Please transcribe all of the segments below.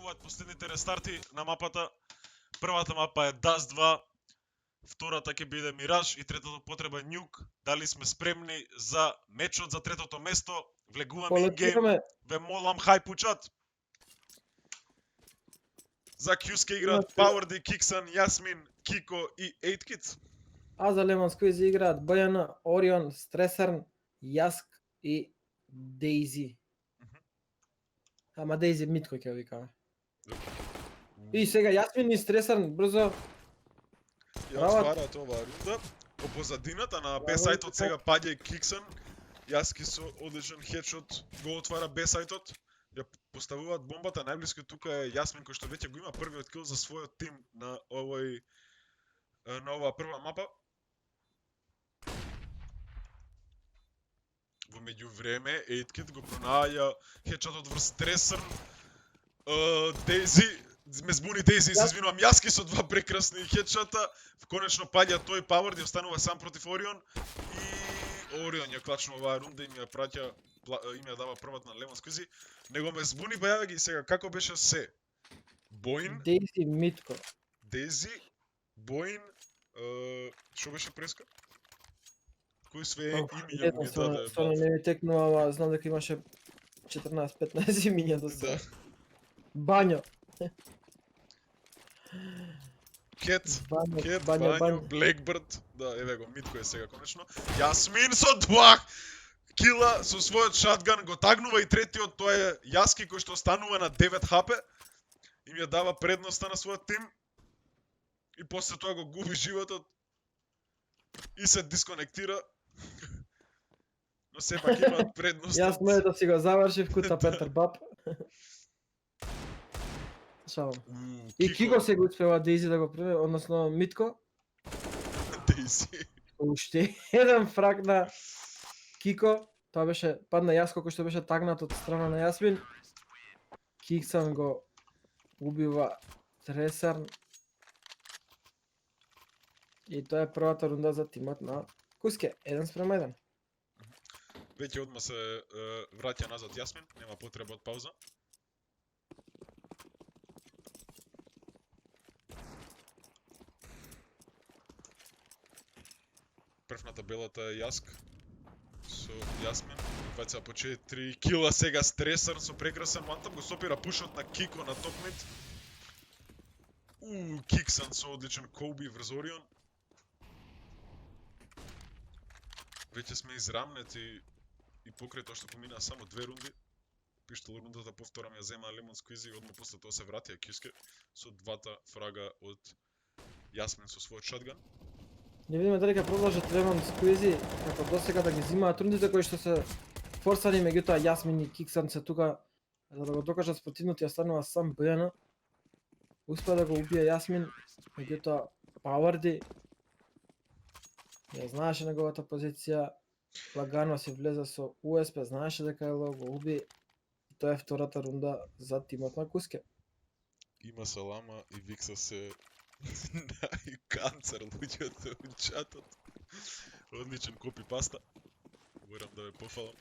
влегуваат последните рестарти на мапата. Првата мапа е Dust 2, втората ќе биде Мираж и третата потреба е Nuke. Дали сме спремни за мечот за третото место? Влегуваме ингейм. Ве молам хајпучат. За Qske играат Powerdy, Kixan, Jasmin, Kiko и 8Kids. А за Lemon Squeeze играат Бојана, Орион, Стресарн, Јаск и Дейзи. Ама Дейзи митко ќе викаме. И сега Јасмин и Стресарн брзо Ја отвараат оваа рунда. По позадината на Б-сајтот сега паѓа и Kixan. Јаски со одличен хедшот го отвара Б-сајтот. Ја поставуваат бомбата, најблиско тука е Јасмин кој што веќе го има првиот кил за својот тим на оваа прва мапа. Во меѓувреме 8Kid го пронаѓа хедшотот врз Стресарн. Дейзи ме збуни Дейзи, се извинувам, Јаски со два прекрасни хедшота. Конечно паѓа тој Powerdy, останува сам против Орион и Орион ја клачнува оваа рунда и им ја дава првата на Lemon Squeeze. Него ме збуни бајава ги сега како беше се. Боин, Дейзи митко. Дейзи, Боин, што беше преска? Кој све имиња му ги даде? Стварно не ми текнува, ама знам дека имаше 14-15 имиња до сега. Бањо. Кет, Бањо, Blackbird, да, еве го, митко е сега конечно. Јасмин со 2 кила со својот шатган го тагнува и третиот, тоа е Јаски кој што останува на 9 хп. Им ја дава предноста на својот тим. И после тоа го губи животот. И се дисконектира. Но сепак имаат предност. Јас моето си го завршив кута Петер Баб. Шалам. И Кико се го успева Дейзи да го преме, односно Митко. Дейзи. Уште еден фраг на Кико. Тоа беше падна Јаско кој што беше тагнат од страна на Јасмин. Киксан го убива Стресарн. И тоа е првата рунда за тимот на Qske, 1:1. Веќе одма се враќа назад Јасмин, нема потреба од пауза. Првната белата е Јаск со Јасмин. Двајца по 4 кила сега Стресарн со прекрасен мантап го сопира пушот на Кико на топ мид. Kixan со одличен Коби врз Орион. Веќе сме израмнети и покрај тоа што поминаа само 2 рунди. Пиштол рундата повторам ја зема Lemon Squeeze и одма после тоа се вратија Qske со двата фрага од Јасмин со својот шатган. Не видиме дали ќе продолжат Lemon Squeeze како досега да ги зимаат рундите кои што се форсани, меѓутоа Јасмин и Kixan се тука за да го докажат спротивното и останува сам Бојана. Успеа да го убие Јасмин, меѓутоа Powerdy ја знаеше неговата позиција, лагано си влезе со USP, знаеше дека е лоу, го уби. И тоа е втората рунда за тимот на Qske. Има салама и Викса се најканцер луѓето у чатот. Одличен копи паста. Морам да ве пофалам.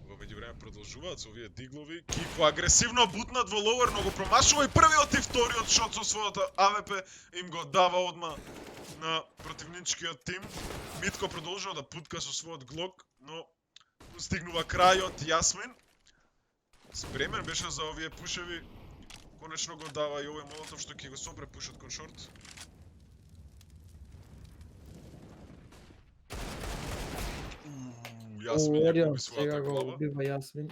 Во меѓувреме продолжуваат со овие диглови. Кико агресивно бутнат во ловер, но го промашува и првиот и вториот шот со својата АВП. Им го дава одма на противничкиот тим. Митко продолжува да путка со својот глок, но стигнува крајот Јасмин. Спремен беше за овие пушеви. Конечно го дава и овој молотов што ќе го сопре пушот кон шорт. Јасмин ја губи својата глава. Убива Јасмин.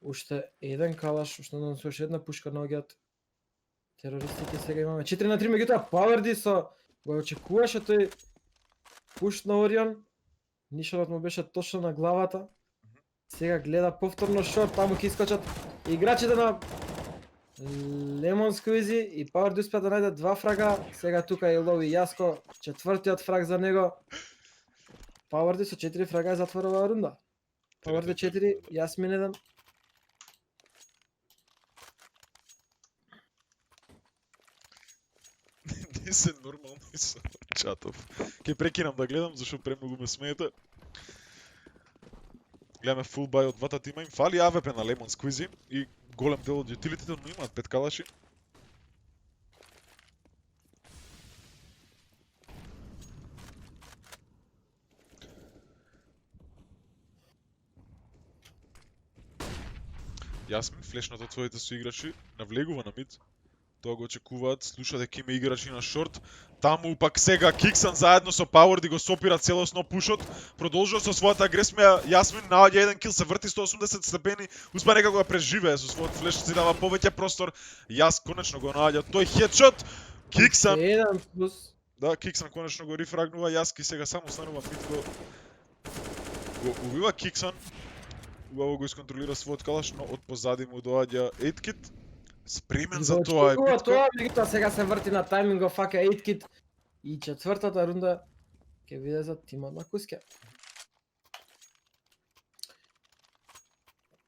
Уште еден калаш, уште надам се уште една пушка на огиот. Терористите сега имаме 4-3, меѓутоа Powerdy со го очекуваше тој пуш на Орион. Нишонот му беше точно на главата. Сега гледа повторно шорт, таму ќе искочат играчите на Lemon Squeeze и Powerdy успеа да најде 2 фрага. Сега тука е лови Јаско, четвртиот фраг за него. Powerdy со 4 фрага затвора оваа рунда. Powerdy 4, Јасмин 1. Не се нормални со чатов. Ке прекинам да гледам, зашто премногу ме смета. Гледаме фул бай од двата тима, им фали АВП на Lemon Squeezy и голем дел од ютилитите, но имаат 5 калаши. Јасмин, флешнат од своите соиграчи, навлегува на мид. Тоа го очекуваат, слуша дека има играчи на шорт. Таму пак сега Киксан заедно со Пауерди го сопира целосно пушот. Продолжува со својата агресија. Јасмин наоѓа еден кил, се врти 180 степени, успеа некако да преживее со својот флеш, си дава повеќе простор. Јас конечно го наоѓа тој хедшот. Киксан, Еден плюс. да, Киксан конечно го рифрагнува, Јаски сега само останува мид го убива Киксан. Убаво го исконтролира својот калаш, но од позади му доаѓа 8kit. Спремен за тоа е битка. Тоа, меѓутоа сега се врти на тајминг, фака 8kit. И четвртата рунда ќе биде за тимот на Куске.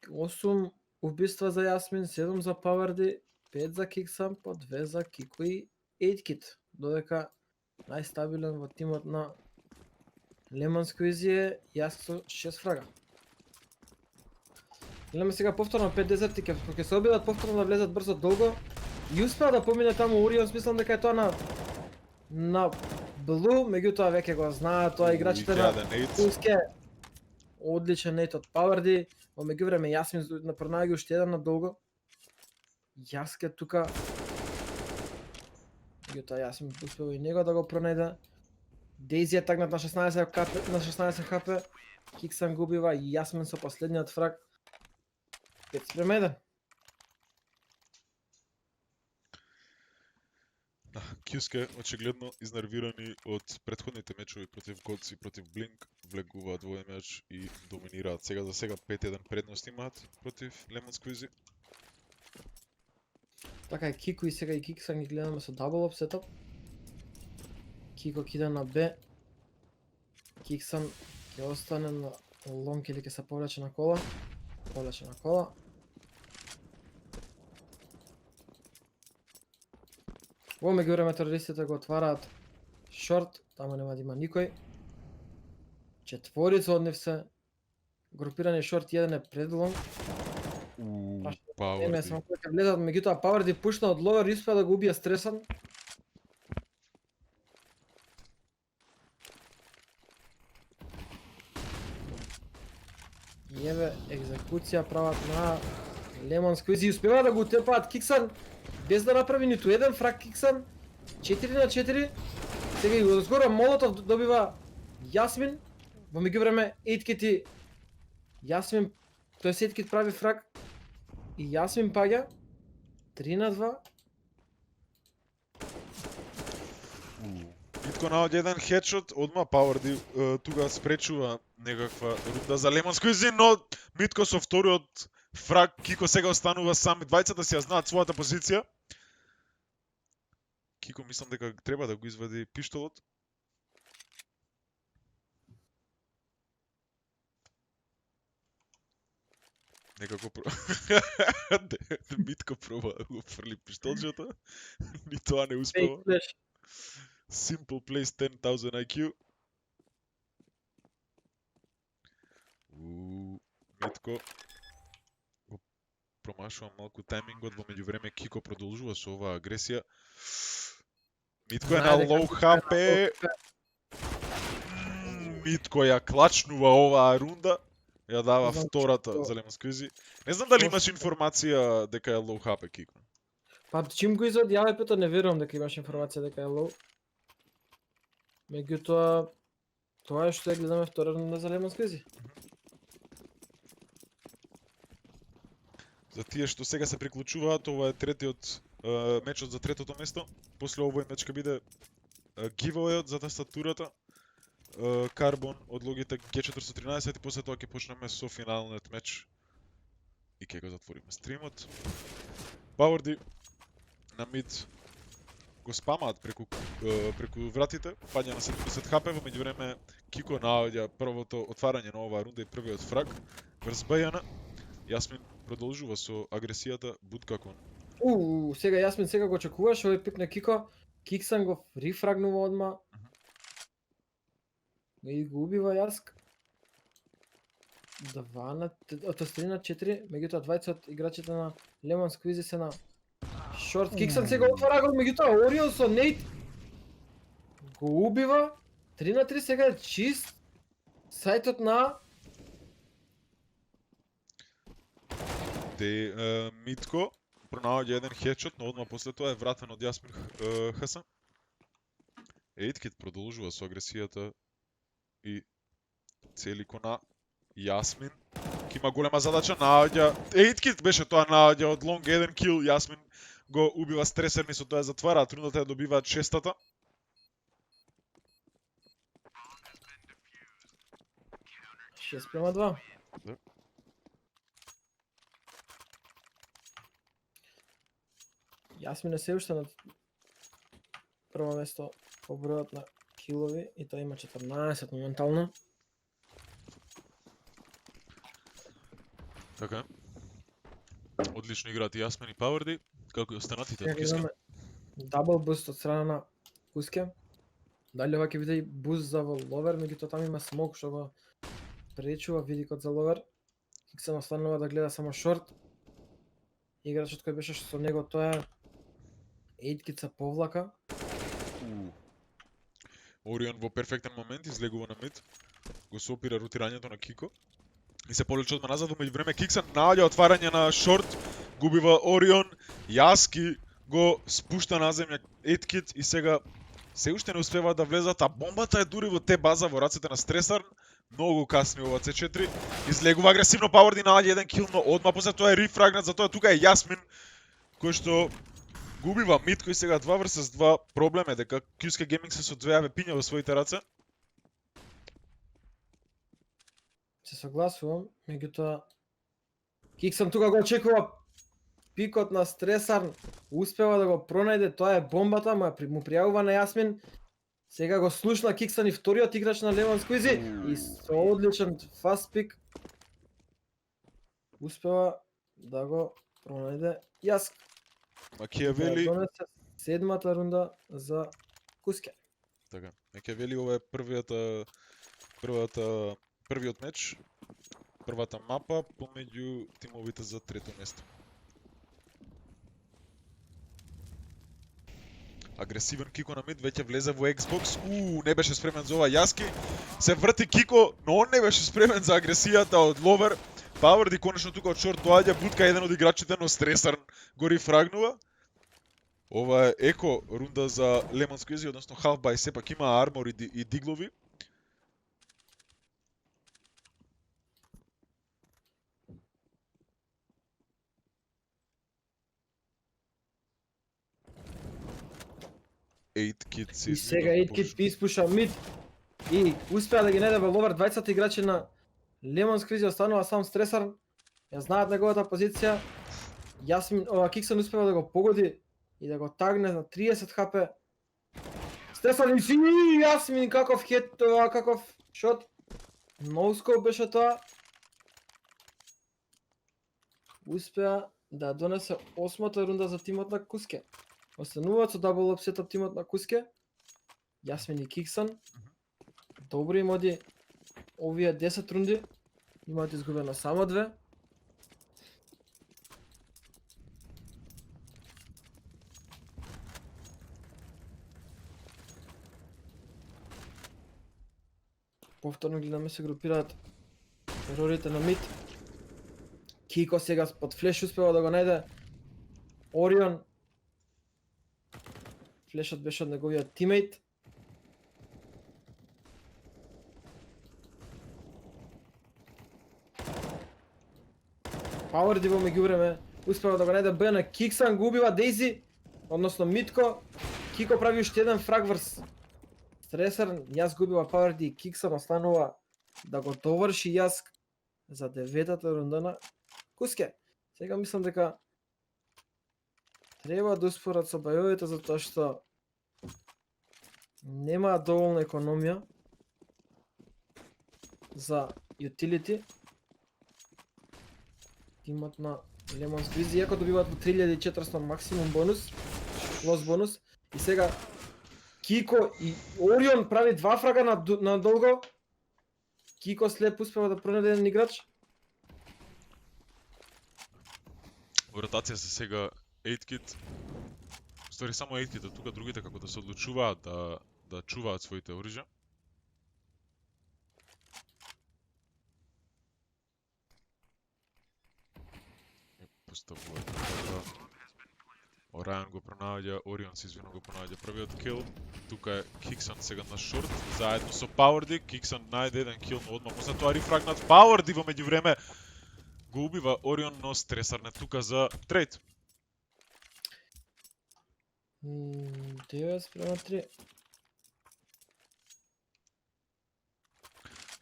8 убиства за Јасмин, 7 за Паварди, 5 за Киксан, по 2 за Кико и 8kit. Додека најстабилен во тимот на Lemon Squeezy е Јас со 6 фрага. Гледаме сега повторно 5 дезерти, ќе се обидат повторно да влезат брзо долго. И успеа да помине таму Орион, мислам дека е тоа на Блу, меѓутоа веќе го знаат тоа играчите на Куске. Одличен нейт од Паварди. Во меѓувреме Јасмин пронајде уште еден на долго. Јаске тука. Меѓутоа Јасмин успеа и него да го пронајде. Дейзи е тагнат на 16 хп. Киксан губива и Јасмин со последниот фраг. 5-1. Кјуске очигледно изнервирани од претходните мечови против Gods и против Blink, влегуваат во овој меч и доминираат. Сега за сега 5-1 предност имаат против Lemon Squeezy. Така е, Кико и сега и Киксан ги гледаме со дабл оп сетап. Кико кида на Б. Киксан ќе остане на лонг или ќе се повлече на кола. Повлече на кола. Во меѓувреме терористите го отвараат шорт, таму нема да има никој. Четворица од нив се групирани шорт, еден е пред лонг. Еме само кој ќе влезат, меѓутоа Паварди пушна од ловер и успеа да го убие стресан. И еве екзекуција прават на Lemon Squeezy и успева да го утепаат Киксан без да направи ниту еден фраг. Киксан 4-4. Сега и одзгора Молотов добива Јасмин. Во меѓувреме 8kit и Јасмин, тој 8kit прави фраг и Јасмин паѓа 3-2. Битко наоѓа еден хедшот, одма Пауерди тука спречува некаква рунда за Lemon Squeezy, но Митко со вториот фраг, Кико сега останува сам, двајцата си ја знаат својата позиција. Кико мислам дека треба да го извади пиштолот. Некако Митко проба да го фрли пиштолчето, ни тоа не успева. Simple plays 10,000 IQ. Митко го промашува малку тајмингот, во меѓувреме Кико продолжува со оваа агресија. Митко е на лоу HP. Митко ја клачнува оваа рунда. Ја дава втората за Lemon Squeezy. Не знам дали имаш информација дека е лоу HP Кико. Па чим го извади АВП-то не верувам дека имаш информација дека е лоу. Меѓутоа тоа е што ја гледаме втора рунда за Lemon Squeezy. За тие што сега се приклучуваат, ова е третиот мечот за третото место. После овој меч ќе биде гивавејот за тастатурата. Карбон од Logitech G413 и после тоа ќе почнеме со финалниот меч. И ќе го затвориме стримот. Пауерди на мид го спамаат преку вратите, паѓа на 70 хп, во меѓувреме Кико наоѓа првото отварање на оваа рунда и првиот фраг врз Бајана. Јасмин продолжува со агресијата бутка кон. Сега Јасмин сега го очекуваш овој пик на Кико. Киксан го рифрагнува одма. И го убива Јаск. 2 на 3 на 4, меѓутоа двајца од играчите на Lemon Squeezy се на шорт. Киксан сега отвара гол, меѓутоа Орион со Нейт го убива. 3 на 3 сега е чист. Сајтот на Митко пронаоѓа еден хедшот, но одма после тоа е вратен од Јасмин Хасан. Ејткит продолжува со агресијата и цели кона Јасмин. Има голема задача, наоѓа Ејткит беше тоа, наоѓа од лонг еден кил, Јасмин го убива стресерни, со тоа затвараат рундата, ја добиваат шестата. Шест према 2. Да. Јасмин е се уште на прво место по бројот на килови и тоа има 14 моментално. Така. Одлично играат и Јасмин и Пауерди, како и останатите од Сега Киска. имаме дабл буст од страна на Куске. Дали ова ќе биде и буст за Ловер, меѓутоа таму има смок што го пречува видикот за Ловер. Хиксен останува да гледа само шорт. Играчот кој беше со него тоа е Ејткица повлака. Орион во перфектен момент излегува на мид. Го сопира ротирањето на Кико. И се повлече одма назад, во меѓувреме Киксан наоѓа отварање на шорт, губива Орион, Јаски го спушта на земја Еткит и сега се уште не успеваат да влезат, а бомбата е дури во те база во рацете на Стресар. Многу касни ова C4. Излегува агресивно Пауерди, наоѓа еден кил, но одма после тоа е рефрагнат, затоа тука е Јасмин кој што губива мид, кој сега 2 vs 2. Проблем е дека QSK Gaming се со 2 АВП-ња во своите раце. Се согласувам, меѓутоа Киксан тука го очекува пикот на Стресар, успева да го пронајде, тоа е бомбата, му пријавува на Јасмин. Сега го слушна Киксан и вториот играч на Lemon Squeezy и со одличен фаст пик успева да го пронајде Јаск. Макијавели, Да донесе седмата рунда за Куске. така, Макијавели ова е првиот меч, првата мапа помеѓу тимовите за трето место. Агресивен Кико на мид, веќе влезе во Xbox. Не беше спремен за ова Јаски. Се врти Кико, но он не беше спремен за агресијата од Ловер. Пауерди конечно тука од шорт доаѓа, бутка еден од играчите, но Стресар го рефрагнува. Ова е еко рунда за Lemon Squeezy, односно Half-By сепак има армор и диглови. Ејткит се И сега Ејткит испуша мид и успеа да ги најде во Ловер. Двајцата играчи на Lemon Squeezy останува сам Стресар. Ја знаат неговата позиција. Киксан успева да го погоди и да го тагне на 30 хп. Стресар и Јасмин каков хет, каков шот. Ноускоп беше тоа. Успеа да донесе 8-та рунда за тимот на Куске. Остануваат со дабл апсетот тимот на Куске. Јасмин и Киксан. Добри им оди овие 10 рунди. Имаат изгубено само 2. Повторно гледаме се групираат терорите на мид. Кико сега под флеш успева да го најде Орион. Флешот беше од неговиот тимейт. Пауерди во меѓувреме успева да го најде Б на Киксан, го убива Дейзи, односно Митко. Кико прави уште еден фраг врз Стресар, Јас губива Пауерди и Киксан останува да го доврши Јаск за 9-та рунда на Куске. Сега мислам дека треба да успорат со бајовите затоа што нема доволна економија за utility. Тимот на Lemon Squeezy, иако добиваат по 3400 максимум бонус, лос бонус. И сега Кико и Орион прави 2 фрага на долго. Кико слеп успева да пронајде еден играч. Во ротација се сега 8-kit. Стори само 8-kit, а тука другите како да се одлучуваат да чуваат своите оружја. Поставува тука. Орайан го пронаѓа, Орион се извинува го пронаѓа првиот кил. Тука е Киксан сега на шорт, заедно со Пауерди. Киксан најде еден кил, но одма после тоа рефрагнат. Пауерди во меѓувреме го убива Орион, но стресар не тука за трейд. 9-3.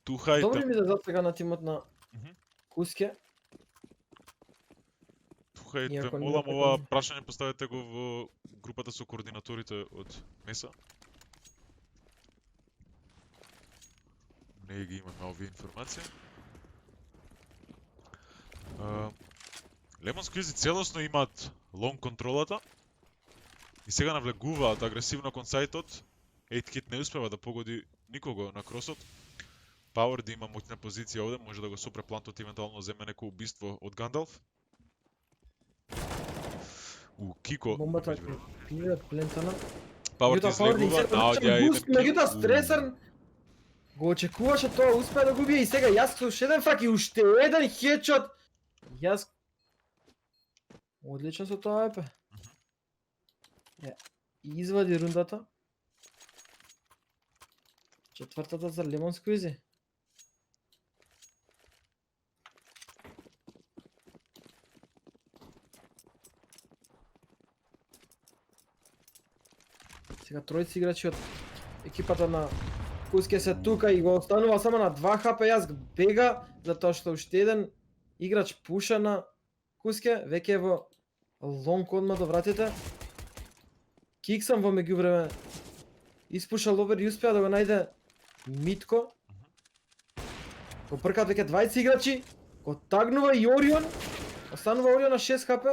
Туха и Добри ми да засега на тимот на Мгм. Куске. Тука и Иако ве не молам е ова така. прашање поставете го во групата со координаторите од Меса. Не ги имаме овие информации. Lemon Squeezy целосно имаат лонг контролата и сега навлегуваат агресивно кон сајтот. 8-kit не успева да погоди никого на кросот. Power да има моќна позиција овде, може да го сопре плантот, евентуално земе неко убиство од Гандалф. Кико. Бомбата е пилет плентана. Power ти излегува, наоѓа еден кил. Меѓутоа стресар го очекуваше тоа, успеа да го убие и сега јас со уште еден фак и уште еден хедшот. Јас одлично со тоа епе. И извади рундата. Четвртата за Lemon Squeezy. Сега тројци играчи од екипата на Куске се тука и го останува само на 2 хп. Јас бега затоа што уште еден играч пуша на Куске, веќе е во лонг одма до вратите. Киксам во меѓувреме испуша ловер и успеа да го најде Митко. Го пркаат веќе 20 играчи, го тагнува и Орион. Останува Орион на 6 хп.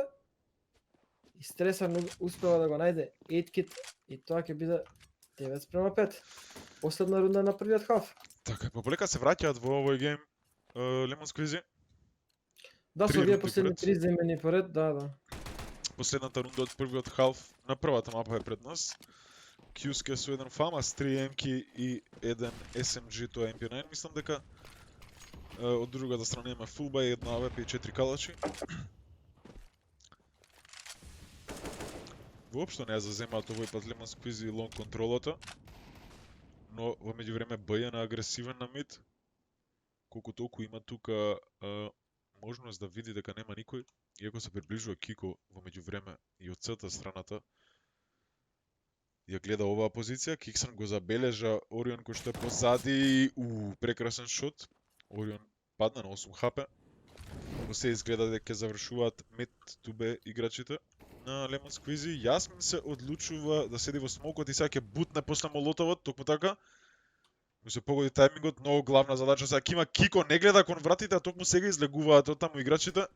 И Стресар успева да го најде 8-kit и тоа ќе биде 9-5. Последна рунда на првиот хаф. Така, пополека се враќаат во овој гейм Lemon Squeezy. Да, со Три овие рунди последни поред. 3 земени поред, да. Последната рунда од првиот халф на првата мапа е пред нас. Кјуске со еден фамас, 3 МК и еден SMG, тоа е MP9, мислам дека. Од другата страна има фулба и една АВП и 4 калачи. Воопшто не ја заземаат овој пат Lemon Squeezy и лонг контролата. Но во меѓувреме БЈ на агресивен на мид. Колку толку има тука можност да види дека нема никој. Иако се приближува Кико во меѓувреме и од црта страната. Ја гледа оваа позиција, Киксан го забележа Орион кој што е позади. Прекрасен шот. Орион падна на 8 хп. Во се изгледа дека завршуваат мид тубе играчите на Lemon Squeezy. Јасмин се одлучува да седи во смокот и сега ќе бутне после молотовот, токму така. Му се погоди тајмингот, многу главна задача сега ќе има Кико, не гледа кон вратите, а токму сега излегуваат од таму играчите.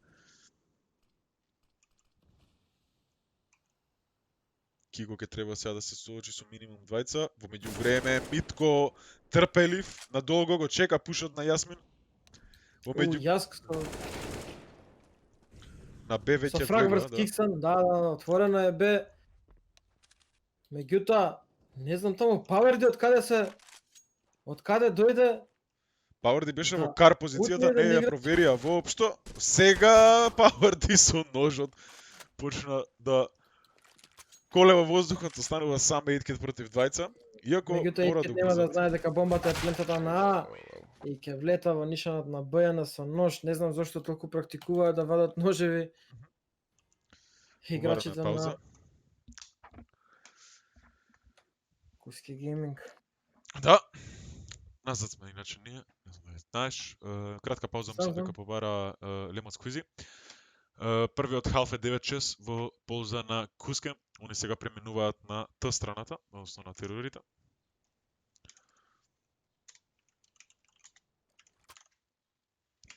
Кико ќе треба сега да се соочи со минимум двајца. Во меѓувреме Митко трпелив, надолго го чека пушот на Јасмин. Во меѓу Јас на Б со веќе фраг влега, врз Киксан, да, отворено е Б. Меѓутоа, не знам таму Пауерди од каде дојде. Пауерди беше во Да, кар позицијата, утре да не ја игра- проверија воопшто. Сега Пауерди со ножот почна да колева воздухот, останува сам 8-kit против двајца. Иако Меѓутоа мора и да нема да убрзат. знае дека бомбата е плентата на А и ќе влета во нишанот на Бјана со нож. Не знам зошто толку практикуваат да вадат ножеви. Играчите пауза. на Куски Гейминг. Да. Назад сме иначе ние, не знам дали знаеш. Кратка пауза Знам, мислам дека знам. побара Lemon Squeezy. Првиот халф е 9-6 во полза на Куске. Они сега преминуваат на Т страната, односно на терорите.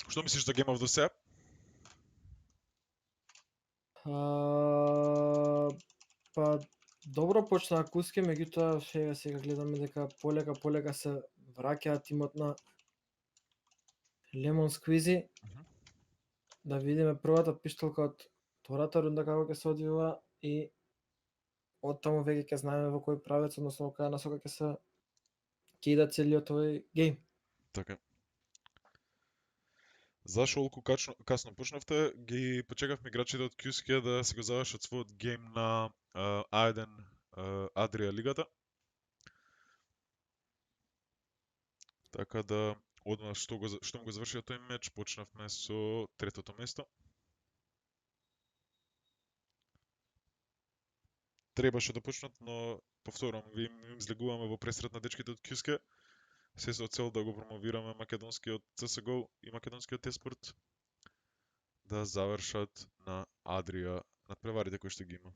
Што мислиш за Game of the Sea? Па добро почна Куске, меѓутоа сега гледаме дека полека се враќаат тимот на Lemon Squeezy. Мгм. Да видиме првата пиштолка од втората рунда како ќе се одвива и оттаму веќе ќе знаеме во кој правец, односно во која насока ќе иде целиот овој гейм. Така. Зашо олку касно почнавте? Ги почекавме играчите од QSK да си го завршат својот гейм на A1 Адрија лигата. Така да одма што му го завршија тој меч, почнавме со третото место. Требаше да почнат, но повторам, им злегуваме во пресрет на дечките од QSK. Се со цел да го промовираме македонскиот CSGO и македонскиот еспорт да завршат на Адрија надпреварите кои што ги има.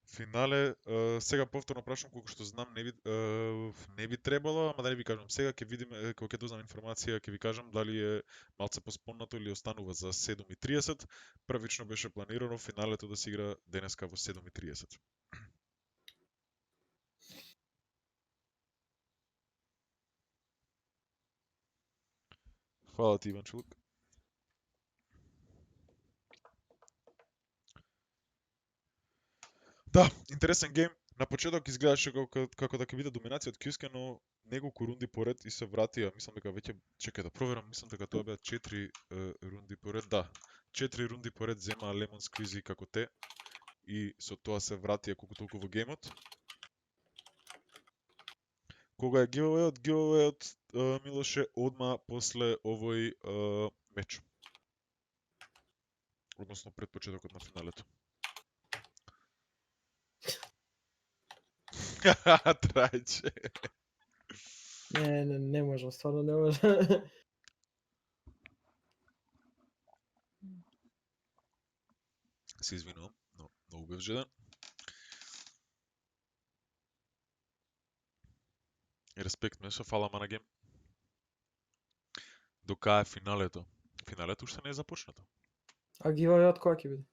Финале, сега повторно прашам колку што знам не би требало, ама да не ви кажам сега, ќе видиме кога ќе дознам информација, ќе ви кажам дали е малце поспонато или останува за 7:30. Првично беше планирано финалето да се игра денеска во 7:30. Фала ти, Иван Чулук. Да, интересен гейм. На почеток изгледаше како да ќе биде доминација од QSK, но неколку рунди поред и се вратија. Мислам дека веќе чекај да проверам, мислам дека тоа беа 4 рунди поред. Да, 4 рунди поред зема Lemon Squeezy како те и со тоа се вратија колку толку во геймот. Кога е giveaway-от Милоше одма после овој меч. Односно пред почетокот на финалето. Трајче. Не можам, стварно не можам. Се извинувам, но многу бев жеден. Респект мешо, фала Манагем. До кај е финалето? Финалето уште не е започнато. А giveaway-от кога ќе биде?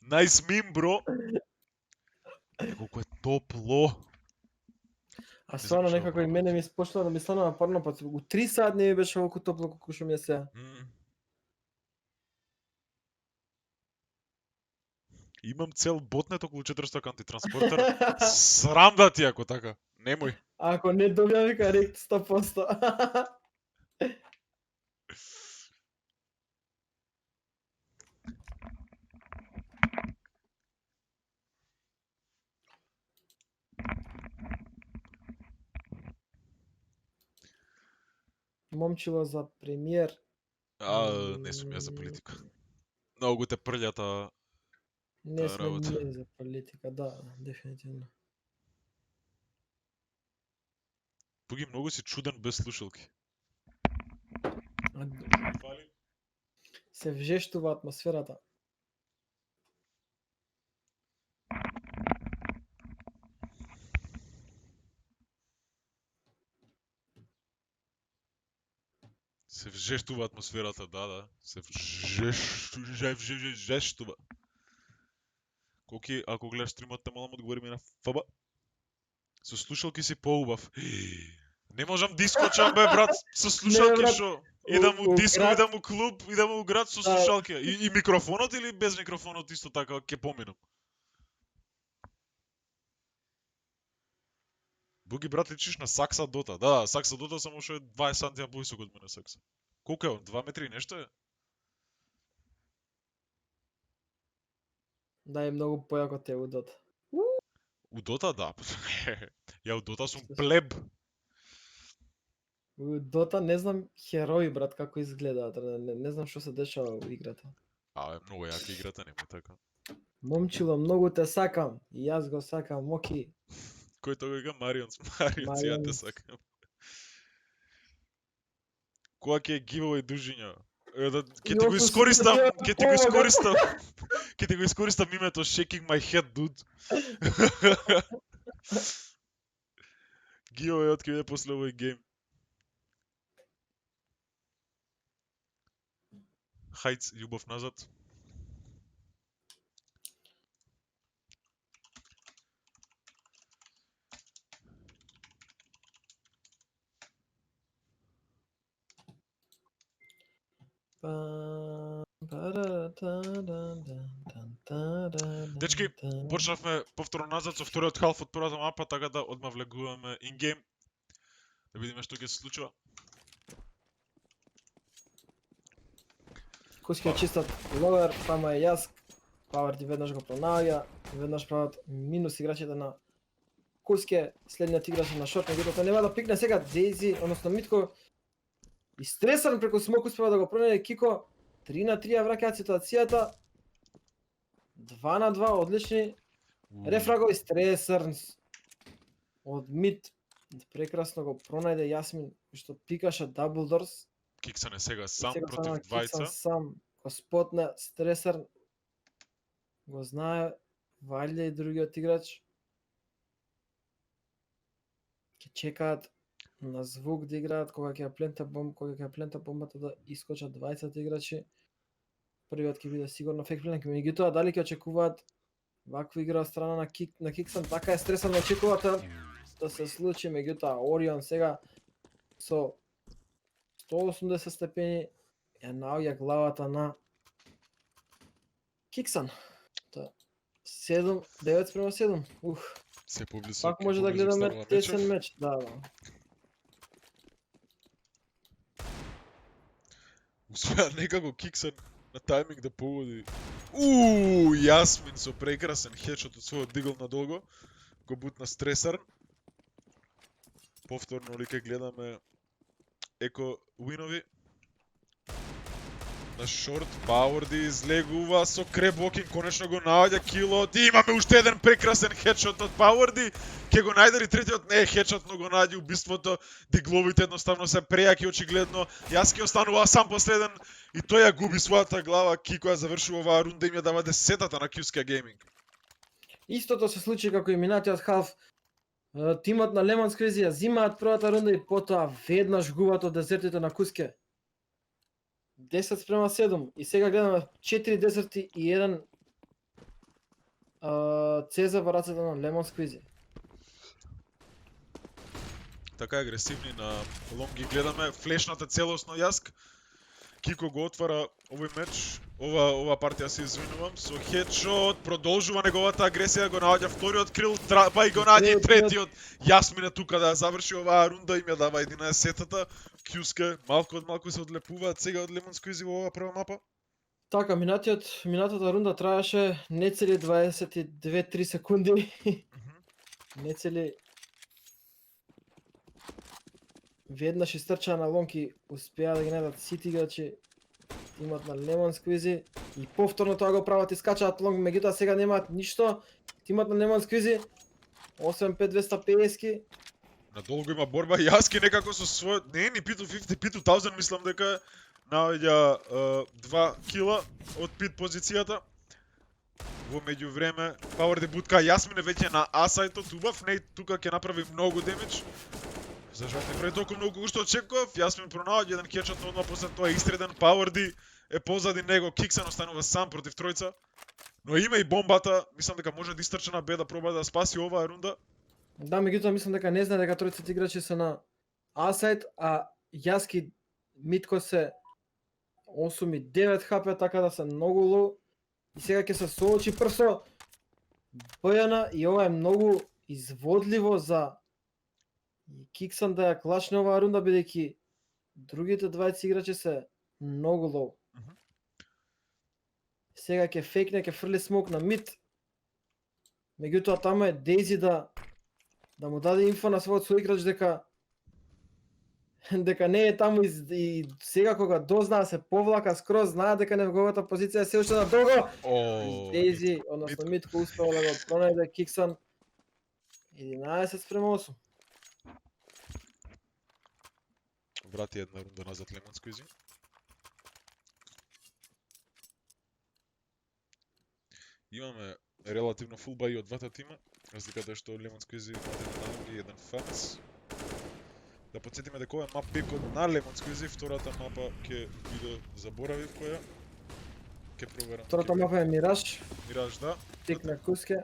Nice meme, бро! Колку е топло! А Не стварно знам што некако и да мене ми спочна да ми станува парно, па у 3 сат не ми беше толку топло колку што ми е сега. Имам цел ботнет околу 400 канти транспортер. Срам да ти ако така. Немој. Ако не добија вика рект 100%. Момчило за премиер. Не сум јас за политика. Многу те прљата. Не Таа сме работа. ние за политика, да, дефинитивно. Буги многу си чуден без слушалки. А, Фали? се вжештува атмосферата. Се вжештува атмосферата, да. Се вжештува. Коки, ако гледаш стримот, мало му одговори ми на ФБ. Со слушалки си поубав. Не можам дискочам бе брат, со слушалки брат. шо? Идам у диско, град- идам у клуб, идам у град со Да. слушалки. И микрофонот или без микрофонот исто така ќе поминам. Буги брат личиш на Сакса Дота. Да, Сакса Дота само што е 20 сантија поисок од мене Сакса. Колку е он? 2 метри и нешто е? Да, е многу појако од те удот. У Дота да. Ја у Дота сум Што се- плеб. У Дота не знам херои, брат, како изгледаат. Не знам што се дешава во играта. Е многу јака играта, немој така. Момчило, многу те сакам. И јас го сакам, Моки. Кој тоа вика Марион, ја те Марион. сакам. Кога ќе е giveaway дужиња? Ќе ти го искористам, ќе ти го искористам. Ќе ти го искористам името Shaking My Head, dude. Giveaway-от ќе биде после овој гейм. Хајц, љубов назад. Дечки, почнавме повторно назад со вториот халф од првата мапа, така да одма влегуваме ингейм. Да видиме што ќе се случува. Куски чистат ловер, тама е јас. Паварди веднаш го пронаоѓа, веднаш прават минус играчите на Куске, следниот играч на шорт, меѓутоа нема да пикне сега Дейзи, односно Митко. Истресан преку смок успева да го пронајде Кико. 3 на 3 ја враќаат ситуацијата. 2 на 2, одлични. Рефраго Истресарнс од мид. Прекрасно го пронајде Јасмин, што пикаше Даблдорс. Киксан е сега сам Сега против Киксан двајца. сам го спотна Стресар. Го знае валјда и другиот играч. Ќе чекаат на звук да играат кога ќе ја плента бомбата да искочат двајцата играчи. Првиот ќе биде сигурно фейк плен, меѓутоа дали ќе очекуваат ваква игра од страна на Киксан, така е Стресар очекуваат да се случи, меѓутоа Орион сега со 180 степени ја наоѓа главата на Киксан. 9-7. Се поблису. Пак може да гледаме тесен меч. Да. Успеа некако Киксан на тајминг да погоди. Јасмин со прекрасен хедшот од својот дигл надолго. Го бутна Стресар. Повторно ли ке гледаме еко уинови. На шорт, Пауърди излегува со кребокинг, конечно го наоѓа килот и имаме уште еден прекрасен хедшот од Пауърди. Ке го најде ли третиот? Не е хедшот, но го наоѓа убиството. Дигловите едноставно се прејаки очигледно. Јаски останува сам последен и тој ја губи својата глава. Кико ја завршува оваа рунда и им ја дава 10-та на QSK Gaming. Истото се случи како и минатиот халф. Тимот на Lemon Squeezy ја зимаат првата рунда и потоа веднаш губат од дезертите на Куске. 10-7 и сега гледаме 4 дезерти и 1 Цеза во рацете на Lemon Squeezy. Така агресивни на лонги гледаме флешната целосно Јаск. Кико го отвара овој меч, ова партија се извинувам, со хедшот, продолжува неговата агресија, го наоѓа вториот крил, па и го наоѓа и третиот. Јасмина тука да ја заврши оваа рунда, им ја дава 11-та. QSK малку од малку се одлепуваат сега од Lemon Squeezy во оваа прва мапа. Така, минатата рунда траеше нецели 22-3 секунди. Нецели веднаш истрчаа на лонки, успеа да ги најдат сите играчи тимот на Lemon Squeezy и повторно тоа го прават, искачаат лонг, меѓутоа сега немаат ништо. Тимот на Lemon Squeezy 8-5-250. Надолго има борба, Јаски некако со својот, не е ни Пит 50, Пит 1000 мислам дека наоѓа 2 кила од Пит позицијата. Во меѓувреме, Пауърди бутка Јасмин е веќе на А-сајтот, убав, не тука ќе направи многу демидж. За жал не прави толку многу кој што очекував, Јасмин пронаоѓа еден хедшот, но одма после тоа истреден, Пауърди е позади него, Киксан останува сам против тројца. Но има и бомбата, мислам дека може да истрча на Б да проба да спаси оваа рунда. Да, меѓутоа мислам дека не знае дека тројцата играчи се на А-сајт, а Јаски Митко се 8 и 9 хп, така да се многу лоу. И сега ќе се соочи прсо Бојана и ова е многу изводливо за Киксан да ја клачне оваа рунда, бидејќи другите двајци играчи се многу лоу. Сега ќе фейкне, ќе фрли смок на мид. Меѓутоа таму е Дейзи да му даде инфо на својот соиграч дека не е таму и сега кога дознаа се повлака скроз, знае дека неговата позиција е се уште надолго. Дейзи, односно Митко успеа да го пронајде Киксан. 11-8. Врати една рунда назад Lemon Squeezy. Имаме релативно фул бај од двата тима. Разликата е што Lemon Squeezy има еден фанс. Да подсетиме дека ова е мап пикот на Lemon Squeezy, втората мапа ќе биде заборавив која. Ќе проверам. Втората мапа е Мираж. Мираж, да. Пик на Куске.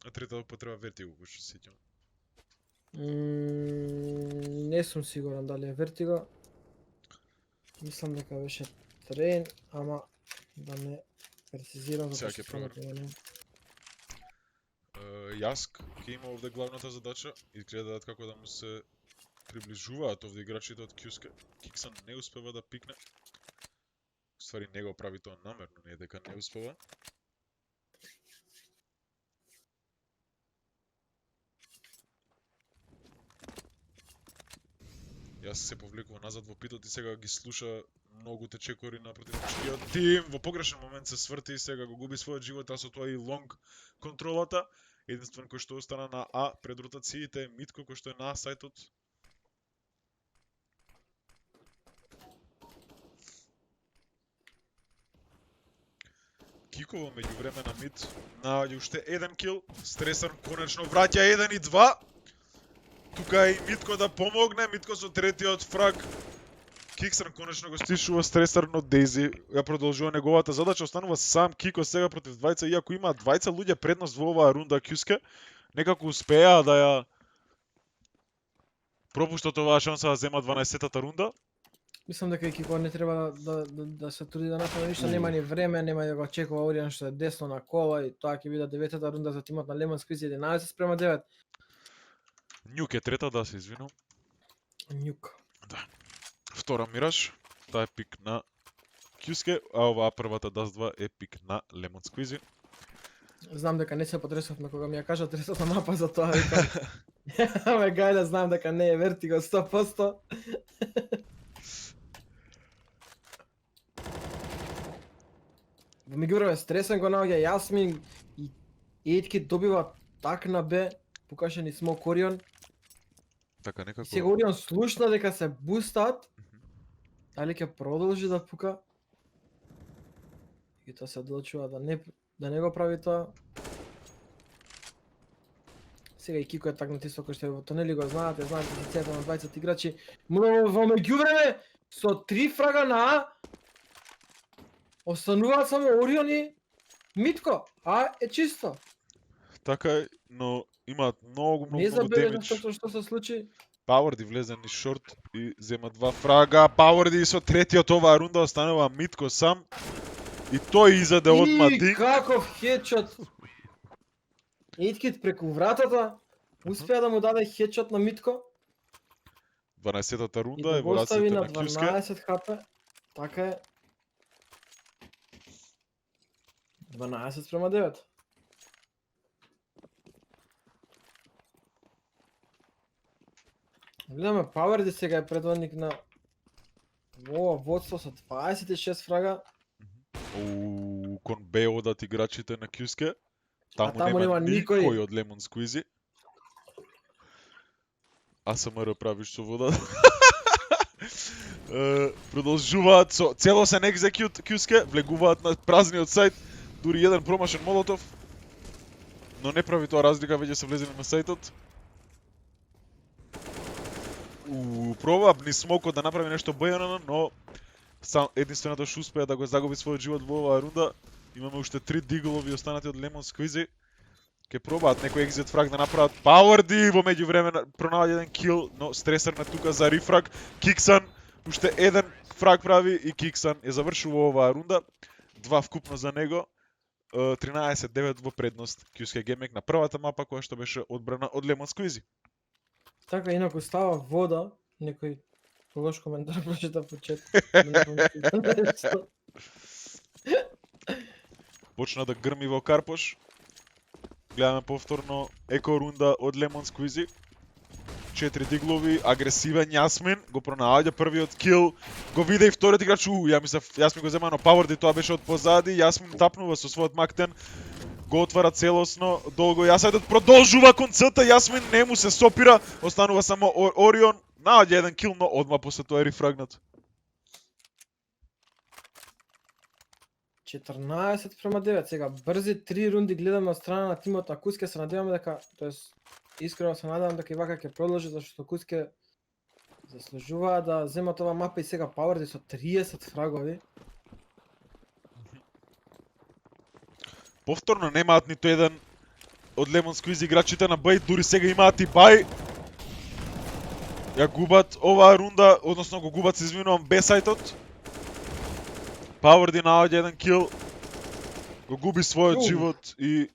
А третата употреба Vertigo, кој што се сеќам. Не сум сигурен дали е Vertigo. Мислам дека беше трейн, ама да не прецизирам Сега затоа ќе што само проверам. поменам. Јаск ќе има овде главната задача и гледаат како да му се приближуваат овде играчите од Кјуске. Киксан не успева да пикне. Ствари не го прави тоа намерно, не е дека не успева. Јас се повлекува назад во питот и сега ги слуша многуте чекори на противничкиот тим. Во погрешен момент се сврти и сега го губи својот живот, а со тоа и лонг контролата. Единствен кој што остана на А пред ротациите е Митко кој што е на А сајтот. Кико во меѓувреме на мид наоѓа уште еден кил. Стресар конечно враќа 1 и 2. Тука е и Митко да помогне, Митко со третиот фраг. Киксран конечно го стишува Стресар, но Дейзи ја продолжува неговата задача, останува сам Кико сега против двајца, иако има двајца луѓе предност во оваа рунда Кјуске, некако успеа да ја пропуштат оваа шанса да земат 12-тата рунда. Мислам дека и Кико не треба да се труди да направи ништо, нема ни време, нема да го чекува Оријан што е десно на кола и тоа ќе биде 9-та рунда за тимот на Lemon Squeeze 11:9. Нюк е трета, да се извинам. Нюк. Втора Мираж, таа е пик на Кјуске, а оваа првата Dust 2 е пик на Lemon Squeeze. Знам дека не се потресовме кога ми ја кажа тресата мапа за тоа, викам. Ме гајда, знам дека не е Vertigo 100%. Во меѓувреме Стресен го наоѓа Јасмин и Ејтки добива так на Б, пукаше ни смок Орион. Така некако. Сега Орион слушна дека се бустат. Дали ќе продолжи да пука? И тоа се одлучува да не го прави тоа. Сега и Кико е такнат исто кој што е во тунели, го знаете позицијата на 20 играчи. Во меѓувреме со 3 фрага на А остануваат само Орион и Митко. А е чисто. Така е, но имаат многу Не забележав демидж. тоа што се случи. Пауърди влезе ни шорт и зема 2 фрага. Пауърди со третиот оваа рунда останува Митко сам. И тој изаде од И Мадин. каков хедшот! Ејткит преку вратата успеа да му даде хедшот на Митко 12-тата и рунда да е го во остави рацете на на Кјуске. 12 хп. Така е. 12:9. Гледаме Пауърди сега е предводник на ова водство со 26 фрага. Кон Б одат играчите на Кјуске. Таму таму нема нема никој. никој од Lemon Squeeze. АСМР правиш со вода. Продолжуваат со целосен екзекют Кјуске, влегуваат на празниот сајт, дури еден промашен молотов. Но не прави тоа разлика, веќе се влезени на сајтот. Проба ни смокот да направи нешто бојано, но сам единственото што успеа да го загуби својот живот во оваа рунда. Имаме уште 3 диголови останати од Lemon Squeeze. Ке пробаат некој екзит фраг да направат. Пауърди во меѓувреме пронаоѓа еден кил, но Стресар на тука за рифраг. Киксан уште еден фраг прави и Киксан е завршува оваа рунда. 2 вкупно за него. 13-9 во предност Кјуске Геймек на првата мапа која што беше одбрана од Lemon Squeeze. Така, инаку става вода, некој лош коментар прочита по чет. Почна да грми во Карпош. Гледаме повторно еко рунда од Lemon Squeeze. 4 диглови, агресивен Јасмин, го пронаоѓа првиот кил, го виде и вториот играч, ја мислев, Јасмин го зема, но Пауърди тоа беше од позади, Јасмин тапнува со својот мактен, го отвара целосно, долго Јасајдот продолжува кон црта, Јасмин не му се сопира, останува само Орион, наоѓа еден кил, но одма после тоа е рифрагнат. 14:9. Сега брзи 3 рунди гледаме од страна на тимот на Куске, се надеваме дека, тоест искрено се надевам дека и вака ќе продолжи зашто Куске заслужуваа да земат ова мапа и сега Пауърди со 30 фрагови. Повторно немаат ниту еден од Lemon Squeeze играчите на Бај, дури сега имаат и Бај. Ја губат оваа рунда, односно го губат, се извинувам, Б сајтот. Powerdy наоѓа еден кил, го губи својот Ух. живот и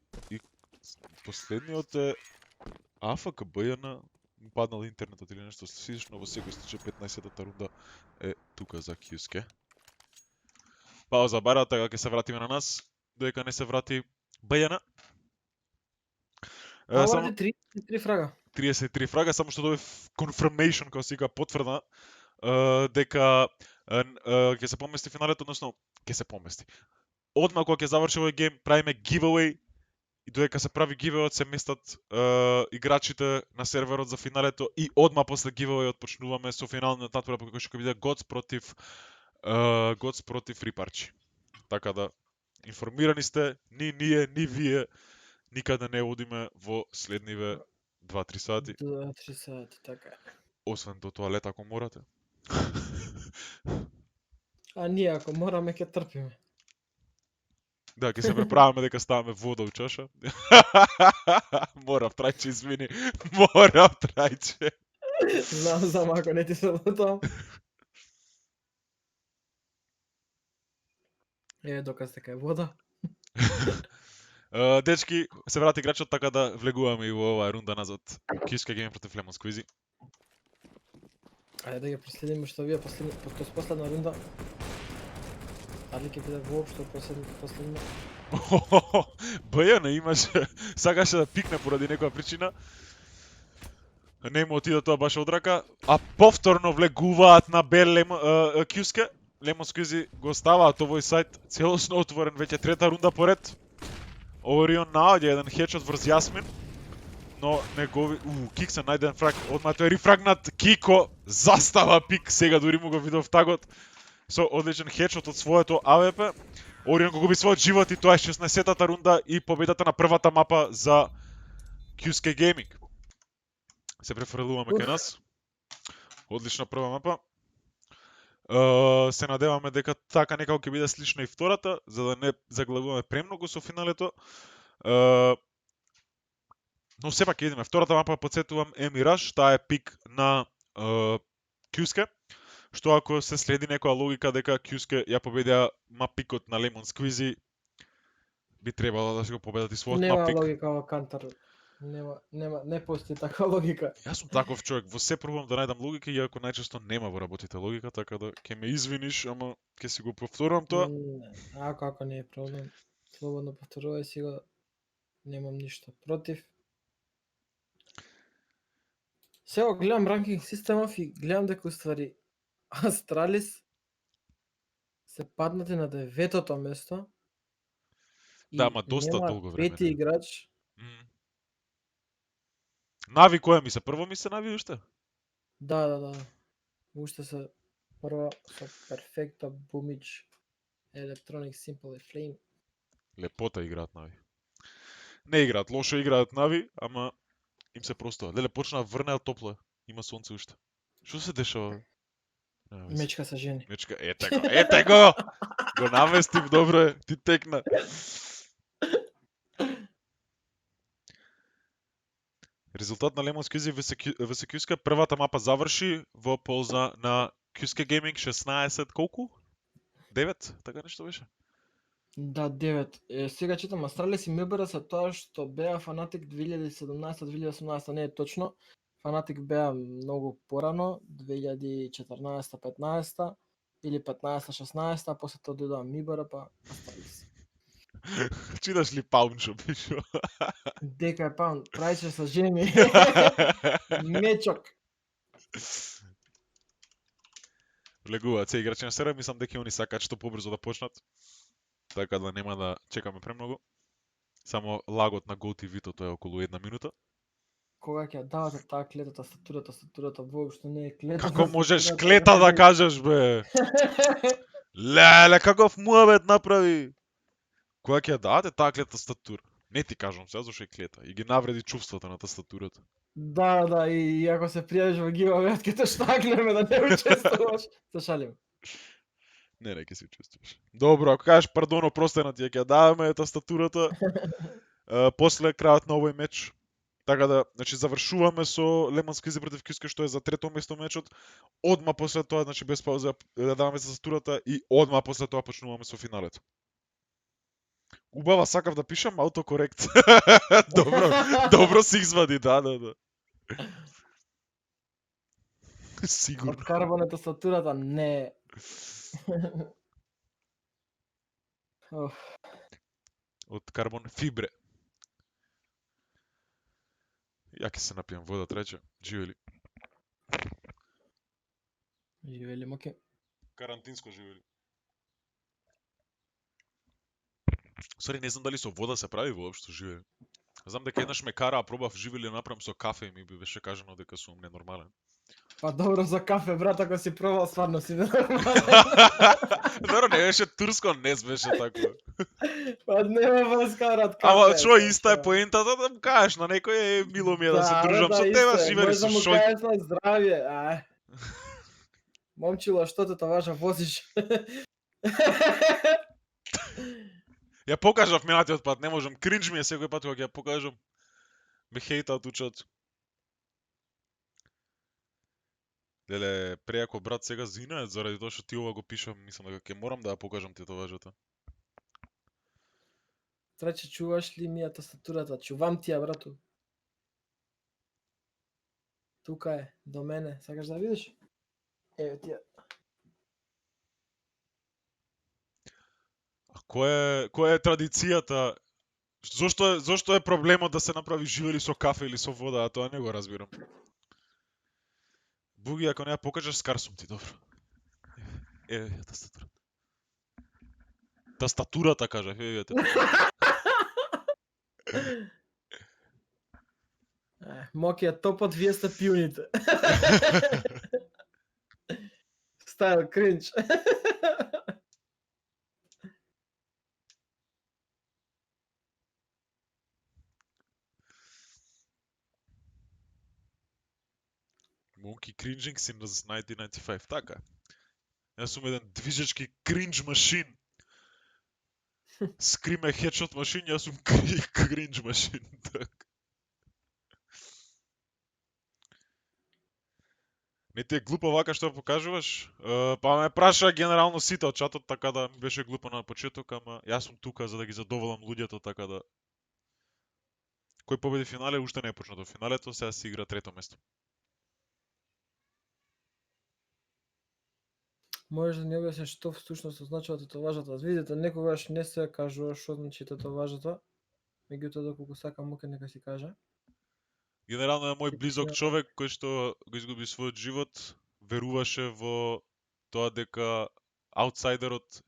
последниот е АФК БЈН, паднал интернетот или нешто слично, во секој случај 15-та рунда е тука за Кјуске. Пауза бара, така ќе се вратиме на нас, додека не се врати БЈН. Само Powerdy 33 фрага. 33 фрага, само што добив confirmation, како се вика потврда, дека ќе се помести финалето, односно ќе се помести. Одма кога ќе заврши овој гейм, правиме giveaway и додека се прави giveaway се местат играчите на серверот за финалето и одма после giveaway почнуваме со финалниот натпревар кој ќе биде Gods против Рипарчи. Така да информирани сте, ни ние, ни вие никаде не одиме во следниве 2-3 сати, 2-3 сати, така е. освен до тоалет ако морате. А ние ако мораме ќе трпиме. Да, ќе се преправаме дека ставаме вода у чаша. Морав, Трајче, извини. Морав, Трајче. Знам ако не ти се тоа. Доказ дека е вода. Дечки, се врати играчот, така да влегуваме и во оваа рунда назад. Кјуске гейм против Lemon Squeezy. Ајде да ги проследиме што вие последна рунда. Дали ќе биде воопшто последна? БЈН имаше, сакаше да пикне поради некоја причина. Не му отиде тоа баш од рака, а повторно влегуваат на Б Кјуске. Lemon Squeezy го оставаат овој сајт целосно отворен, веќе трета рунда поред. Орион наоѓа еден хедшот врз Јасмин, но негови... Киксен најде еден фраг, одма тој е рифрагнат, Кико застава пик, сега дури му го видов тагот, со одличен хедшот од своето АВП. Орион го губи својот живот и тоа е 16-та рунда и победата на првата мапа за Кјуске Gaming. Се префрлуваме кај нас. Одлична прва мапа. Се надеваме дека така некако ќе биде слично и втората, за да не заглавуваме премногу со финалето. Но сепак ќе идеме. Втората мапа, подсетувам, е Мираж, таа е пик на Кјуске, што ако се следи некоја логика дека Кјуске ја победија мапикот на Lemon Squeezy, би требало да се го победат и својот Нема мапик. логика во Кантар. Не постои таква логика. Јас сум таков човек, во се пробувам да најдам логика, иако најчесто нема во работите логика, така да ќе ме извиниш, ама ќе си го повторувам тоа. Ако не е проблем. Слободно повторувај си го. Немам ништо против. Сега гледам ранкинг системов и гледам дека уствари Астралис се паднати на 9-то место. Да, ама доста долго време. Пети играч. Нави која ми се? Прво ми се Нави уште? Да. Уште се прво со Perfecto, Bumich, Electronic, Simple и Flame. Лепота играат Нави. Не играат, лошо играат Нави, ама им се простува. Леле, почна врнеа топло. Има сонце уште. Што се дешава? Мечка се жени. Мечка, ете го! Го наместив, добро е, ти текна. Резултат на Lemon Squeezy vs Кјуске, првата мапа заврши во полза на Кјуске Gaming 16 колку? 9? Така нешто беше? Да, 9. Сега читам Астралис и МБР се тоа што беа Фанатик 2017-2018, не е точно. Фанатик беа многу порано, 2014-15 или 15-16, а после тоа дојдоа МБР па Астралис. Читаш ли Паунчо, пишо? Дека е Паун, Трајче се жени. Мечок. Влегуваат се играчи на сервер, мислам дека они сакаат што побрзо да почнат. Така да нема да чекаме премногу. Само лагот на GoTV-то тоа е околу 1 минута. Кога ќе давате таа клета тастатурата воопшто не е клета. Како можеш клета да кажеш, бе? Леле, каков муавет направи? Кога ќе дадете таа клета тастатура? Не ти кажам сега зашто е клета и ги навреди чувствата на тастатурата. Да, и ако се пријавиш во гивавеот, ќе те штакнеме да не учествуваш. Се шалим. Не, ќе се учествуваш. Добро, ако кажеш пардон, опростена ти ќе ја даваме тастатурата. После крајот на овој меч Така да, значи завршуваме со Лемон Сквизи против Кюске што е за трето место мечот. Одма после тоа, значи без пауза да даваме за статурата и одма после тоа почнуваме со финалето. Убава, сакав да пишам аутокорект. Добро си извади, да. Сигурно. Од карбон е тастатурата, не. Оф, Од карбон фибре. Ја ќе се напијам вода трече. Живели. живели моке. Карантинско живели. Сори, не знам дали со вода се прави воопшто живели. Знам дека еднаш ме караа, пробав живели да направам со кафе и ми беше кажано дека сум ненормален. Па добро за кафе, брат, ако си пробал, стварно си нормален. Добро, не беше турско, не беше такво. Па нема врска, брат, кафе. Ама што иста е поентата да му кажеш на некој мило ми е да се дружам со тебе, живели со шој. шој. Може да му кажеш на здравје, Момчило, што те важа возиш? Ја покажав минатиот пат, не можам, кринж ми е секој пат кога ќе ја покажам. Ме хейтаат учат. Леле, преако брат сега зина, заради тоа што ти ова го пишам, мислам дека ќе морам да ја покажам тетоважата. Трече, чуваш ли ми ја тастатурата? Чувам ти ја, брату. Тука е, до мене. Сакаш да видиш? Еве ти ја. А која е традицијата? Зошто е проблемот да се направи живели со кафе или со вода, а тоа не го разбирам. Буги, ако не ја покажеш, скар сум ти, добро. Еве ја тастатурата. Тастатурата, кажав, еве те. Моки е топот, вие сте пилните. Стайл кринч. Monkey cringing since 1995, така. Јас сум еден движечки кринж машин. Скрим е хедшот машин, јас сум кринж машин, така. Не ти е глупо вака што покажуваш? Па ме праша генерално сите од чатот, така да ми беше глупо на почеток, ама јас сум тука за да ги задоволам луѓето, така да... Кој победи финале, уште не е почнато финалето, сега се игра трето место. Можеш да ни објасниш што всушност означава тетоважата? Видите, некогаш не се кажува што значи тетоважата. Меѓутоа, доколку сака Моке нека си каже. Генерално е мој близок човек кој што го изгуби својот живот, веруваше во тоа дека аутсайдерот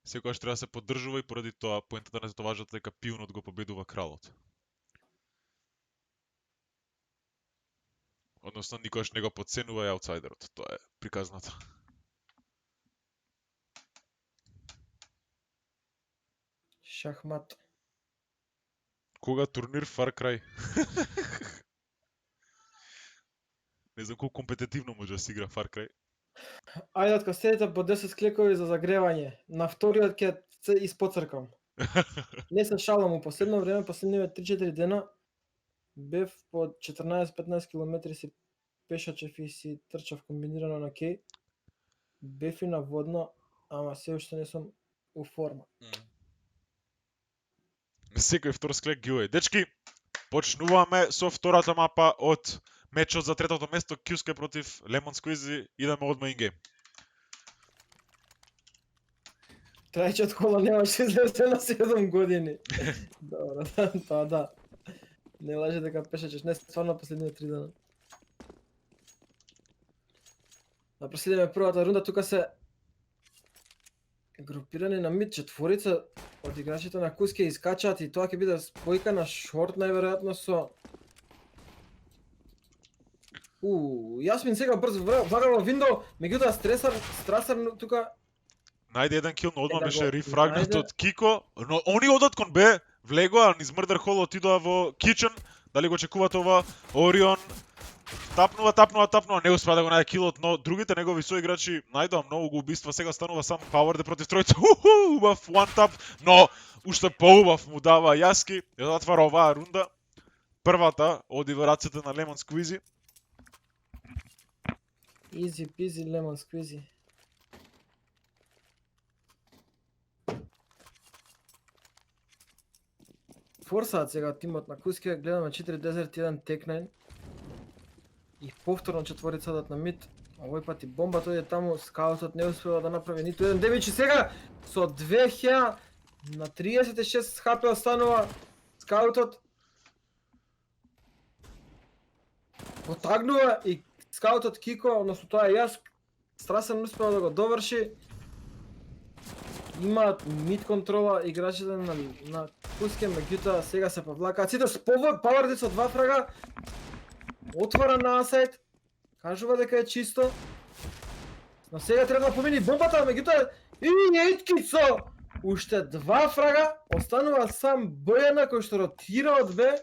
секогаш треба да се поддржува и поради тоа поентата на тетоважата дека пиунот го победува кралот. Односно, никогаш не го подценува и аутсайдерот. Тоа е приказната. Шахмат. Кога турнир Far Cry? Не знам колку компетитивно може да се игра Far Cry. Ајде, од седите по 10 клекови за загревање. На вториот ќе се испоцркам. Не се шалам, у последно време, последниве 3-4 дена, бев по 14-15 км си пешачев и си трчав комбинирано на кеј. Бев и на водно, ама се уште не сум у форма. Секој втор склек ги ој. Дечки, почнуваме со втората мапа од мечот за третото место, Кюске против Lemon Squeezy. Идеме одма ингейм. Трајчот кола немаше излезе на 7 години. Добро, тоа да. Не лаже дека пешачеш, не стварно последниве 3 дена. Да проследиме првата рунда, тука се групирани на мид, четворица од играчите на Кюске искачаат и тоа ќе биде спојка на шорт најверојатно со Јасмин сега брзо вага во виндо, меѓутоа Страсар тука Најде еден кил, но одма да беше го рефрагнат најде. од Кико, но они одат кон Б, влегоа, низ Murder Hall отидоа во Kitchen, дали го чекуваат ова, Орион, тапнува, не успеа да го најде килот, но другите негови соиграчи најдоа многу убиства, сега станува сам Power против тројца, убав one tap, но уште поубав му дава Јаски, ја затвара оваа рунда. првата оди во рацете на Lemon Squeezy. Easy peasy lemon squeezy. Форсаат сега тимот на Куски, гледаме 4 дезерт, 1 текнен. И повторно четворицата на мид. Овој пат и бомбата оде таму, скаутот не успева да направи ниту еден демидж и сега со 2000 на 36 хп останува скаутот. Потагнува и скаутот Кико, односно тоа е јас, Страсен успева да го доврши. Имаат мид контрола играчите на Куске, меѓутоа сега се повлакаат сите с Powerdi со 2 фрага. Отвара на асайд, кажува дека е чисто. Но сега треба да помини бомбата, меѓутоа и Ејткит со уште 2 фрага, останува сам Бојана кој што ротира од Б.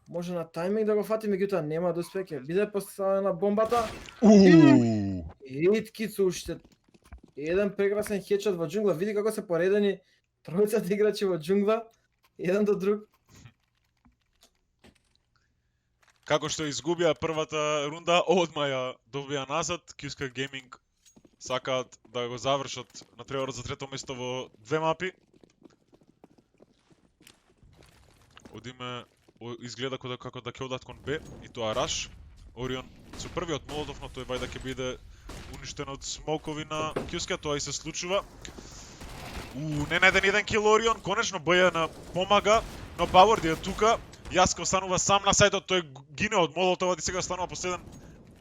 Може на тајминг да го фати, меѓутоа нема да успее, ќе биде поставена бомбата. Ејткит со уште еден прекрасен хедшот во џунгла, види како се поредени тројцата играчи во џунгла, еден до друг. Како што изгубија првата рунда, одма ја добија назад. Кјуска Гейминг сакаат да го завршат на треорот за трето место во 2 мапи. Одиме, изгледа како да ќе одат кон Б, и тоа Раш. Орион со првиот молотов, но тој вајда ќе биде уништен од смокови на Кјуска, тоа и се случува. Не најден еден кил Орион, конечно Бојана помага, но Powerdi е тука. Јаска останува сам на сајдот, тој гине од молотова и сега останува последен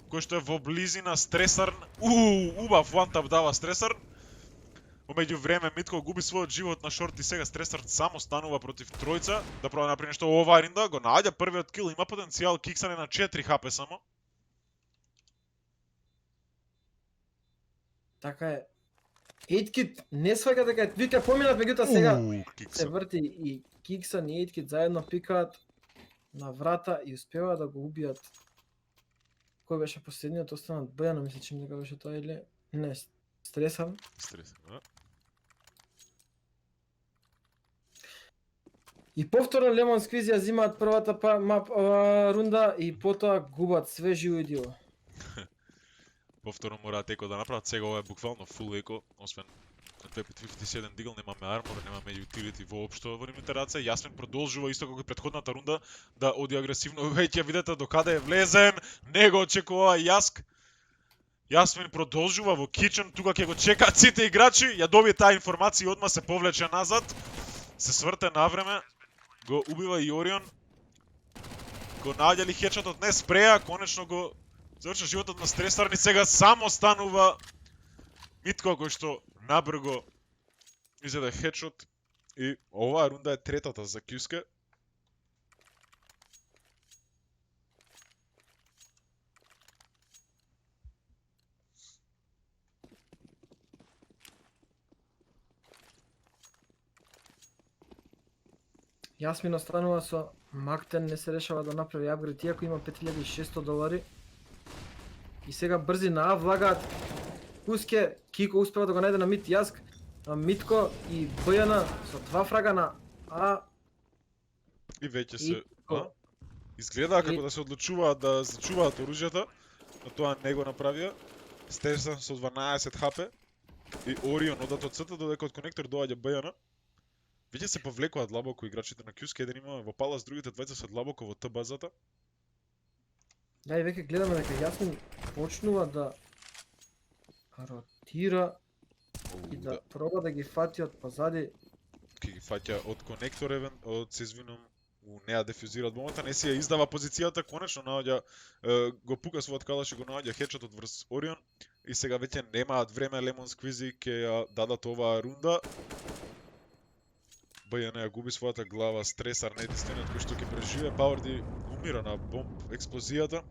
кој што е во близина Стресарн. Убав one-tap дава Стресарн. Помеѓу време Митко губи својот живот на шорт и сега Стресарн само останува против тројца. Да проба да направи нешто оваа ринда, го наоѓа првиот кил, има потенцијал, киксане на 4 хп само. Така е. Ејткит не сваќа дека вика поминат, меѓутоа сега се Кикса. врти и Киксан и Ејткит заедно пикаат на врата и успеваат да го убијат. Кој беше последниот останат? Бојано мисля че дека беше тоа или не, Стресарн. Стресарн, да. И повторно Lemon Squeezy ја зимаат првата рунда и потоа губат све живо и диво. Повторно мораат еко да направат, сега ова е буквално фул еко, освен 257 дигл, немаме армор, немаме utility воопшто во нивните раце. Јасмин продолжува исто како и претходната рунда да оди агресивно. Веќе видите докаде е влезен, не го очекува Јаск. Јасмин продолжува во кичен, тука ќе го чекаат сите играчи, ја добие таа информација и одма се повлече назад. Се сврте навреме, го убива и Орион. Го наоѓа ли хедшотот, не спреа, конечно го заврши животот на Стресарн и сега само останува Митко кој што набрго изеде хедшот и оваа рунда е третата за Кјуска. Јасмин останува со Мактен, не се решава да направи апгрейд, иако има $5600. И сега брзи на А влагаат Куске, Кико успева да го најде на мид Јаск, Митко и Бојана со 2 фрага на А. И веќе се Ко- изгледа како И- да се одлучуваат да зачуваат оружјата, но тоа не го направија. Стерсан со 12 хп и Орион одат од црта додека од конектор доаѓа Бојана. Веќе се повлекуваат длабоко играчите на Кјуска, еден има во палас, другите двајца се длабоко во Т базата. Да, и веќе гледаме дека Јасмин почнува да ротира и да проба да ги фати од позади. Ке ги фаќа од конектор од се извинам, не ја дефузираат бомбата, не си ја издава позицијата, конечно наоѓа го пука својот калаш и го наоѓа хедшотот врз Орион и сега веќе немаат време Lemon Squeezy ќе ја дадат оваа рунда. Бојана ја губи својата глава, Стресар не единствениот кој што ќе преживее, Powerdi умира на бомб експлозијата.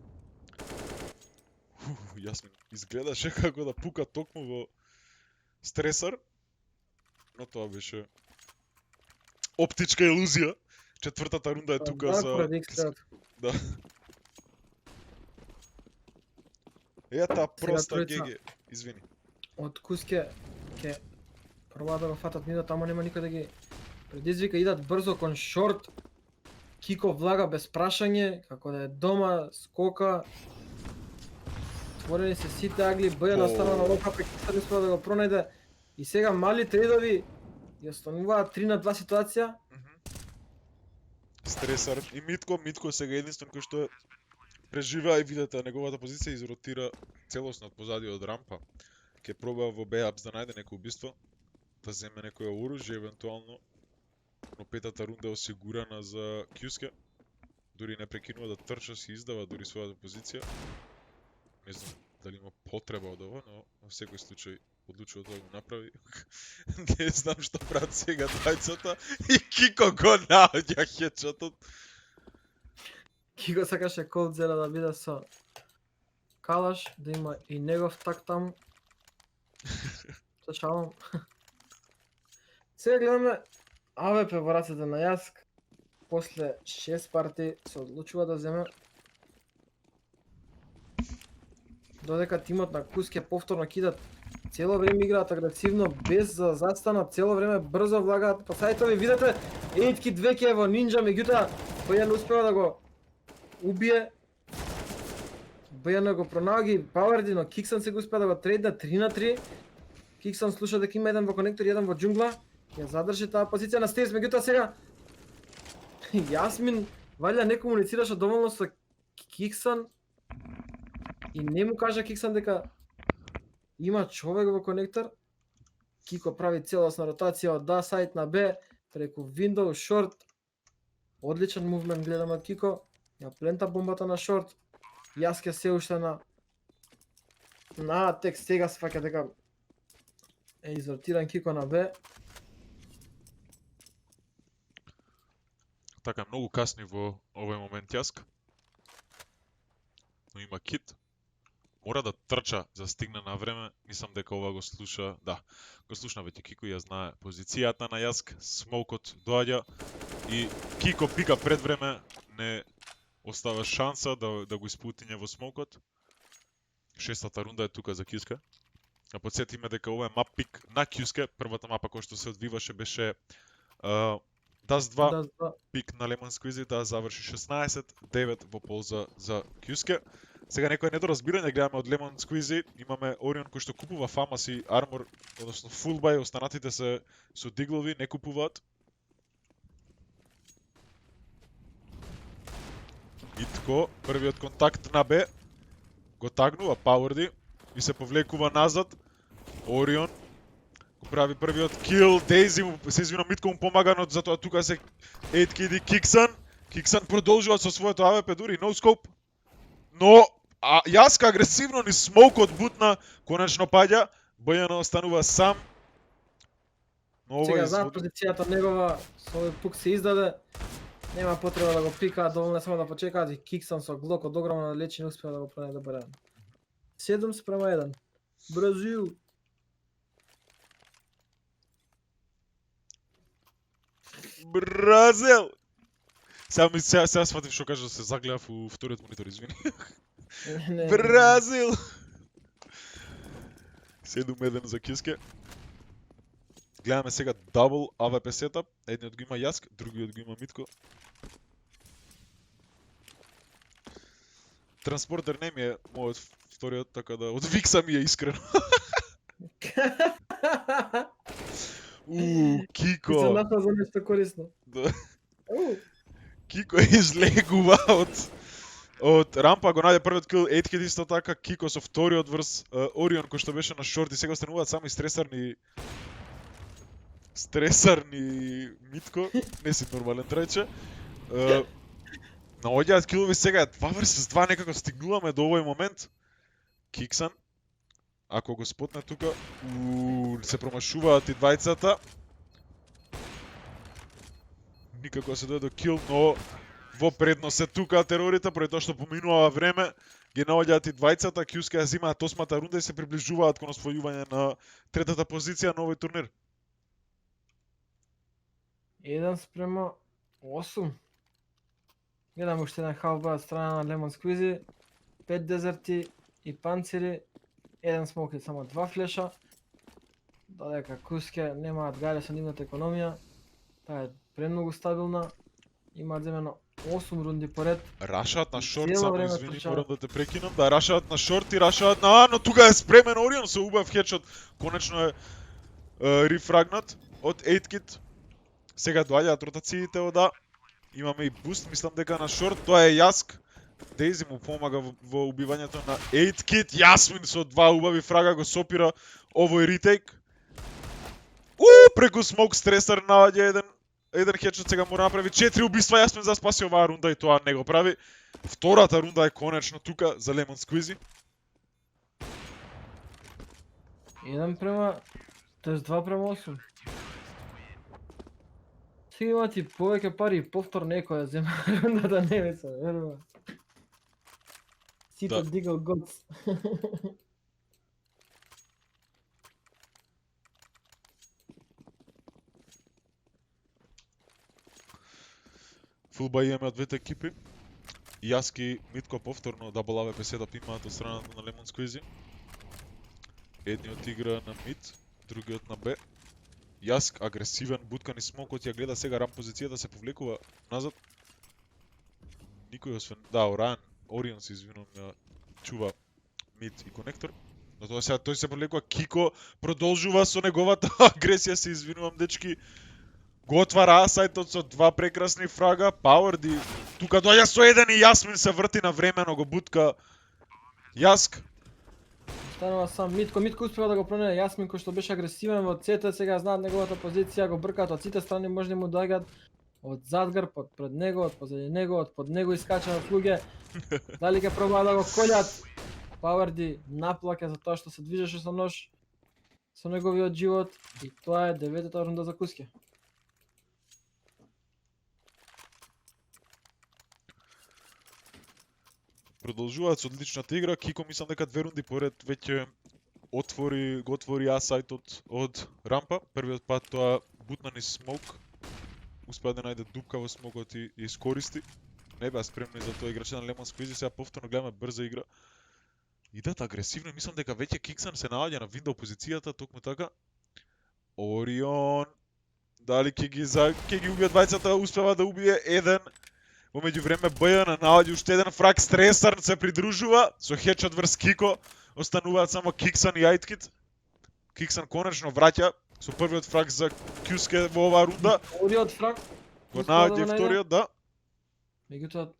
Јасмин изгледаше како да пука токму во Стресар, но тоа беше оптичка илузија. Четвртата рунда е тука Да, за... предикцијата. Да. Ета проста тројца. ГГ, извини. Од Куске ќе пробаат да го фатат мидот, тамо нема никој да ги предизвика, идат брзо кон шорт. Кико влага без прашање, како да е дома, скока. Отворени се сите агли, Бојан остана на лока, пек не успеа да го пронајде. И сега мали трейдови ја остануваат 3 на 2 ситуација. Стресар и Митко сега единствен кој што преживеа и видете неговата позиција изротира целосно од позади од рампа. Ке проба во беапс да најде некој убиство, да земе некој оружје евентуално, но петата рунда е осигурана за Кјуске. Дури не прекинува да трча, си издава дури својата позиција. Не знам дали има потреба од ова, но во секој случај одлучува да го направи. Не знам што прават сега двајцата и Кико го наоѓа хедшотот. Кико сакаше Cold Zera да биде со Калаш, да има и негов так таму. Се шалам. Сега гледаме АВП во рацете на Јаск. После 6 парти се одлучува да земе. Додека тимот на Куске повторно кидат, цело време играат агресивно, без да застанат, цело време брзо влагаат по сајтови. Видете, Ейтки 2 ке во Нинджа, меѓутоа Бојан успева да го убие. Бојан го пронаоѓа Пауерди, но Киксан се го успеа да го трейдне 3 на 3. Киксан слуша дека има еден во конектор, еден во џунгла. Ја задржи таа позиција на Стейс, меѓутоа сега Јасмин валја не комуницираше доволно со Киксан и не му кажа Киксан дека има човек во конектор. Кико прави целосна ротација од А сайт на Б преку Windows шорт. Одличен мувмент гледаме од Кико. Ја плента бомбата на шорт. Јаске се уште на текст, сега сваќа дека е изротиран Кико на Б. Така многу касни во овој момент Јаск. Но има кит. Мора да трча за стигне на време. Мислам дека ова го слуша, да, го слушна веќе Кико, ја знае позицијата на Јаск. Смоукот доаѓа и Кико пика пред време, не остава шанса да го испутиње во смоукот. Шестата рунда е тука за Кјуске. А подсетиме дека ова е мап пик на Кјуске. Првата мапа која што се одвиваше беше Dust 2, пик на Lemon Squeezy, да заврши 16-9 во полза за Кјуске. Сега некој недоразбирање гледаме од Lemon Squeezy, имаме Орион кој што купува Famas и Armor, односно full buy, останатите се со диглови, не купуваат. Итко, првиот контакт на Б, го тагнува Пауерди и се повлекува назад. Орион го прави првиот кил, Дейзи му се извина Митко му помага, но затоа тука се Ейтки Киксан. Киксан продолжува со своето АВП дури no scope. Но Јаска агресивно ни смоукот бутна, конечно паѓа, Бојан останува сам. Но Сега знаат позицијата негова, со овој пук се издаде. Нема потреба да го пикаат, доволно само да почекаат и Киксан со глок од огромно далечина успеа да го пронајде баран. 7:1. Бразил. Бразил! Сега сватив што кажа, се загледав у вториот монитор, извини. Бразил! 7-1 за Кјуске. Гледаме сега дабл АВП сетап. Едниот го има Јаск, другиот го има Митко. Транспортер не ми е мојот вториот, така да од Викса ми е искрено. Кико. Се нафа за нешто корисно. Да. Кико излегува од рампа, го најде првиот кил, Ейтки исто така, Кико со вториот врз Орион кој што беше на шорт и сега остануваат само и стресарни Митко, не си нормален трече. Наоѓаат килови сега, 2 vs 2 некако стигнуваме до овој момент. Киксан, ако го спотне тука, се промашуваат и двајцата. Никако се дојде до кил, но во предност се тука терорите, поради тоа што поминува време, ги наоѓаат и двајцата, Кјуске ја зимаат 8-та рунда и се приближуваат кон освојување на третата позиција на овој турнир. 1:8. Гледам уште еден халфбай од страна на Lemon Squeezy, 5 дезерти и панцири, еден смок и само 2 флеша. Додека Куске немаат гајле со нивната економија, таа е премногу стабилна, имаат земено 8 рунди поред. Рашаат на шорт, Цело само време извини, трчаат. морам да те прекинам. Да, рашаат на шорт и рашаат на но тука е спремен Орион со убав хедшот. Конечно е рефрагнат од 8-кит. Сега доаѓаат ротациите од А. Имаме и буст, мислам дека на шорт, тоа е Јаск. Дейзи му помага во убивањето на 8-кит. Јасмин со два убави фрага го сопира овој ретейк. Преку смок стресар наоѓа еден хедшот, сега мора направи 4 убиства, Јасмин за спаси оваа рунда и тоа не го прави. Втората рунда е конечно тука за Lemon Squeezy. 2:8. Сега има ти повеќе пари и повтор некој ја зема рундата, не ми се верува. Сите Да. дигал гоц. Фул бај имаме од двете екипи. Јаски Митко повторно дабл АВП сетап имаат од страната на Lemon Squeezy. Едниот игра на мид, другиот на Б. Јаск агресивен, буткан и смокот ја гледа сега рам позицијата, се повлекува назад. Никој освен, да, Орион се извинувам, ја чува мид и конектор. Но тоа сега тој се повлекува, Кико продолжува со неговата агресија, се извинувам дечки. Го отвара сајтот со два прекрасни фрага, Пауерди тука доаѓа со еден и Јасмин се врти на времено, го бутка Јаск. Станува сам Митко успева да го пронеде Јасмин кој што беше агресивен во CT, сега знаат неговата позиција, го бркаат од сите страни, можни му доаѓаат од задгрб, од пред него, од позади него, од под него искачаат луѓе. Дали ќе пробаат да го колјат? Пауерди наплаќа за тоа што се движеше со нож со неговиот живот и тоа е 9-та рунда за Куске. Продолжуваат со одличната игра. Кико мислам дека 2 рунди поред веќе го отвори А сајтот од рампа. Првиот пат тоа бутна низ смок. Успеа да најде дупка во смокот и искористи. Не беа спремни за тоа играчите на Lemon Squeezy. Сега повторно гледаме брза игра. Идат агресивно и мислам дека веќе Киксан се наоѓа на виндоу позицијата, токму така. Орион дали ќе ги убие двајцата, успева да убие еден. Во меѓувреме БЈН наоѓа уште еден фраг, Стресар се придружува со хедшот врз Кико. Остануваат само Киксан и Ајткит. Киксан конечно враќа со првиот фраг за Кјуске во оваа рунда. Вториот фраг Го успеа да наоѓа го најде. вториот, да. Меѓутоа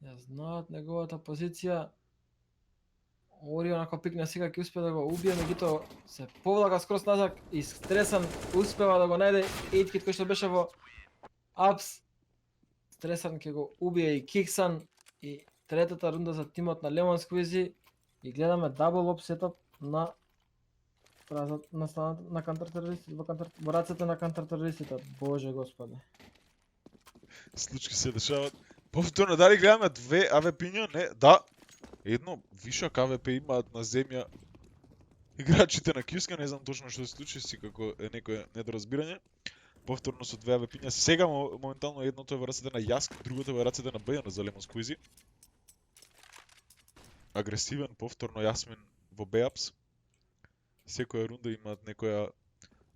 ја знаат неговата позиција. Орион ако пикне сега ќе успее да го убие, меѓутоа се повлага скроз назад и Стресан успева да го најде Ајткит кој што беше во апс. Стресан ќе го убие и Киксан и третата рунда за тимот на Lemon Squeezy и гледаме дабл оп сетап на на контртерористите, во рацете на контртерористите. Боже Господе. Случки се дешаваат. Повторно дали гледаме две АВП-ња? Не, да. Едно вишак АВП имаат на земја играчите на Кјуска, не знам точно што се случи, си како е некое недоразбирање. Повторно со две АВП-ња. Сега моментално едното е во рацете на Јаск, другото е во рацете на БЈН за Lemon Squeezy. Агресивен повторно Јасмин во Беапс. Секоја рунда имаат некоја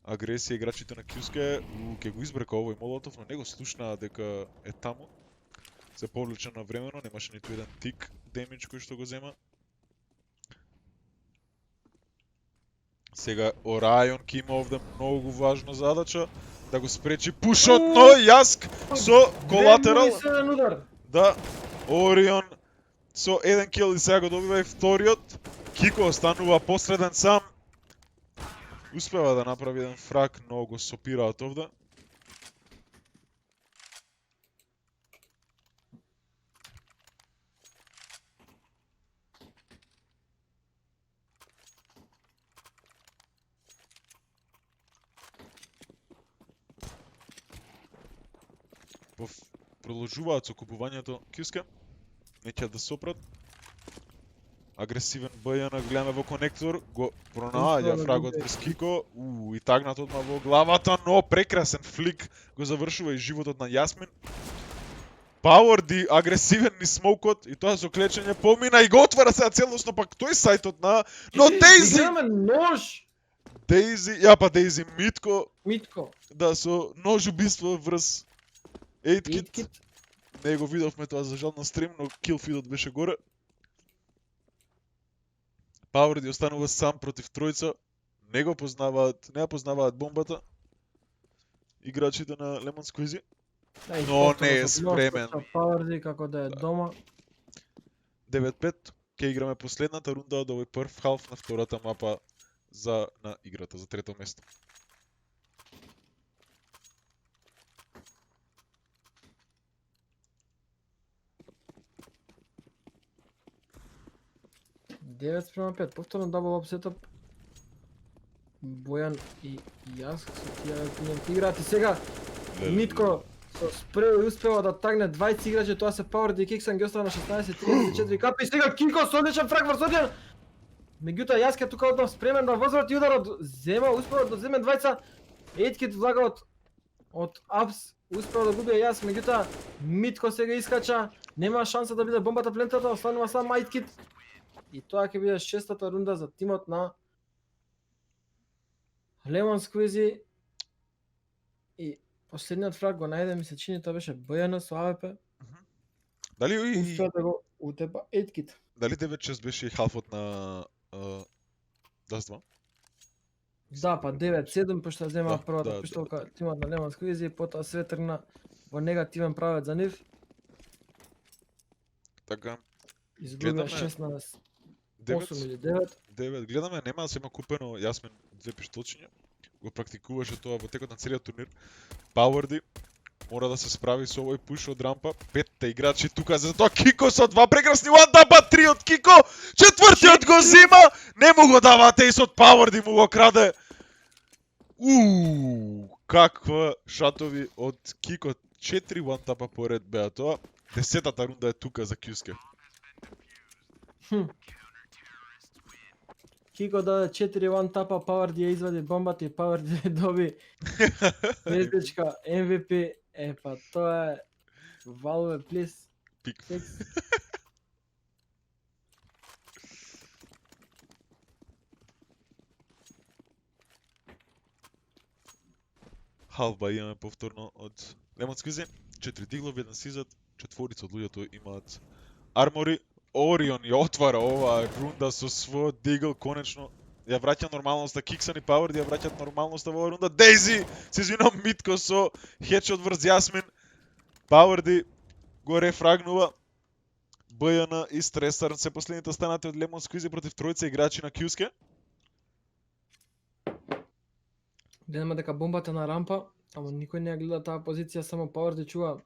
агресија играчите на Кјуске. Ќе го избрека овој Молотов, но не го слушнаа дека е таму. Се повлече на времено, немаше ниту еден тик демидж кој што го зема. Сега Орайон ќе има овде многу важна задача да го спречи пушот, но Јаск со колатерал. 2:7 удар. Да, Орион со еден кил и сега го добива и вториот. Кико останува посреден сам. Успева да направи еден фраг, но го сопираат овде. Продолжуваат со купувањето Кјуске. Неќа да сопрат. Агресивен БЈН, гледаме во конектор, го пронаоѓа фрагот врз Кико, и тагнат одма во главата, но прекрасен флик го завршува и животот на Јасмин. Пауерди агресивен ни смокот и тоа со клечење помина и го отвара сега целосно пак тој сајтот на, но Дейзи, Гледаме нож. Дейзи Митко. да со нож убиство врз Ајткит. Не го видовме тоа за жал на стрим, но килфидот беше горе. Powerdi останува сам против тројца. Не ја познаваат бомбата. Играчите на Lemon Squeezy. Но не е спремен. Powerdi како да е дома. 9-5. Ке играме последната рунда од овој прв халф на втората мапа на играта, за трето место. Девет спрема 5, повторно дабл оп сетап. Бојан и јас со тие пинјам играат и сега Митко со спреј успева да тагне двајци играчи, тоа се Powerdi и Kixan ги остава на 16-34 капи и сега Кинко со одличен фраг врз одјан. Меѓутоа јас ке тука однав спремен да возврати ударот, успева да земе двајца. Ејткит влага од апс, успева да губи јас, меѓутоа Митко сега искача, нема шанса да биде бомбата плентата, останува сам Ејткит. И тоа ќе биде шестата рунда за тимот на Lemon Squeezy. И последниот фраг го најде, ми се чини, тоа беше Бојана со АВП. Дали Успеа да го утепа Ејткит. Дали 9-6 беше и халфот на Dust 2? Да, па 9-7 пошто зема Да, првата да, пиштолка тимот на Lemon Squeezy, потоа све тргна во негативен правец за нив. Така, Изгубија Гледаме 16 9 8 или 9. 9. Гледаме, нема да се има купено Јасмин две пиштолчиња. Го практикуваше тоа во текот на целиот турнир. Powerdi мора да се справи со овој пуш од рампа. Петте играчи тука, за тоа Кико со два прекрасни one-tapa, 3 од Кико, четвртиот го зима, не му го даваат ейс од Powerdi, му го краде. Каква шатови од Кико, 4 one-tapa поред беа тоа. 10-та рунда е тука за Кјуске. Кико даде 4 one tapa, Powerdi ја извади бомбата и Powerdi доби звездичка MVP. Па тоа е Valve please. Пик. Халба имаме повторно од Lemon Squeezy. 4 диглови, 1 сизат, четворица од луѓето имаат армори. Орион ја отвара оваа рунда со својот дигл, конечно ја враќа нормалноста. Kixan и Powerdi ја враќаат нормалноста во оваа рунда. Дейзи се извинувам, Митко со хедшот врз Јасмин. Powerdi го рефрагнува. БЈН и Стресар се последните останати од Lemon Squeezy против тројца играчи на Кјуске. Гледаме дека бомбата на рампа, ама никој не ја гледа таа позиција, само Powerdi чува.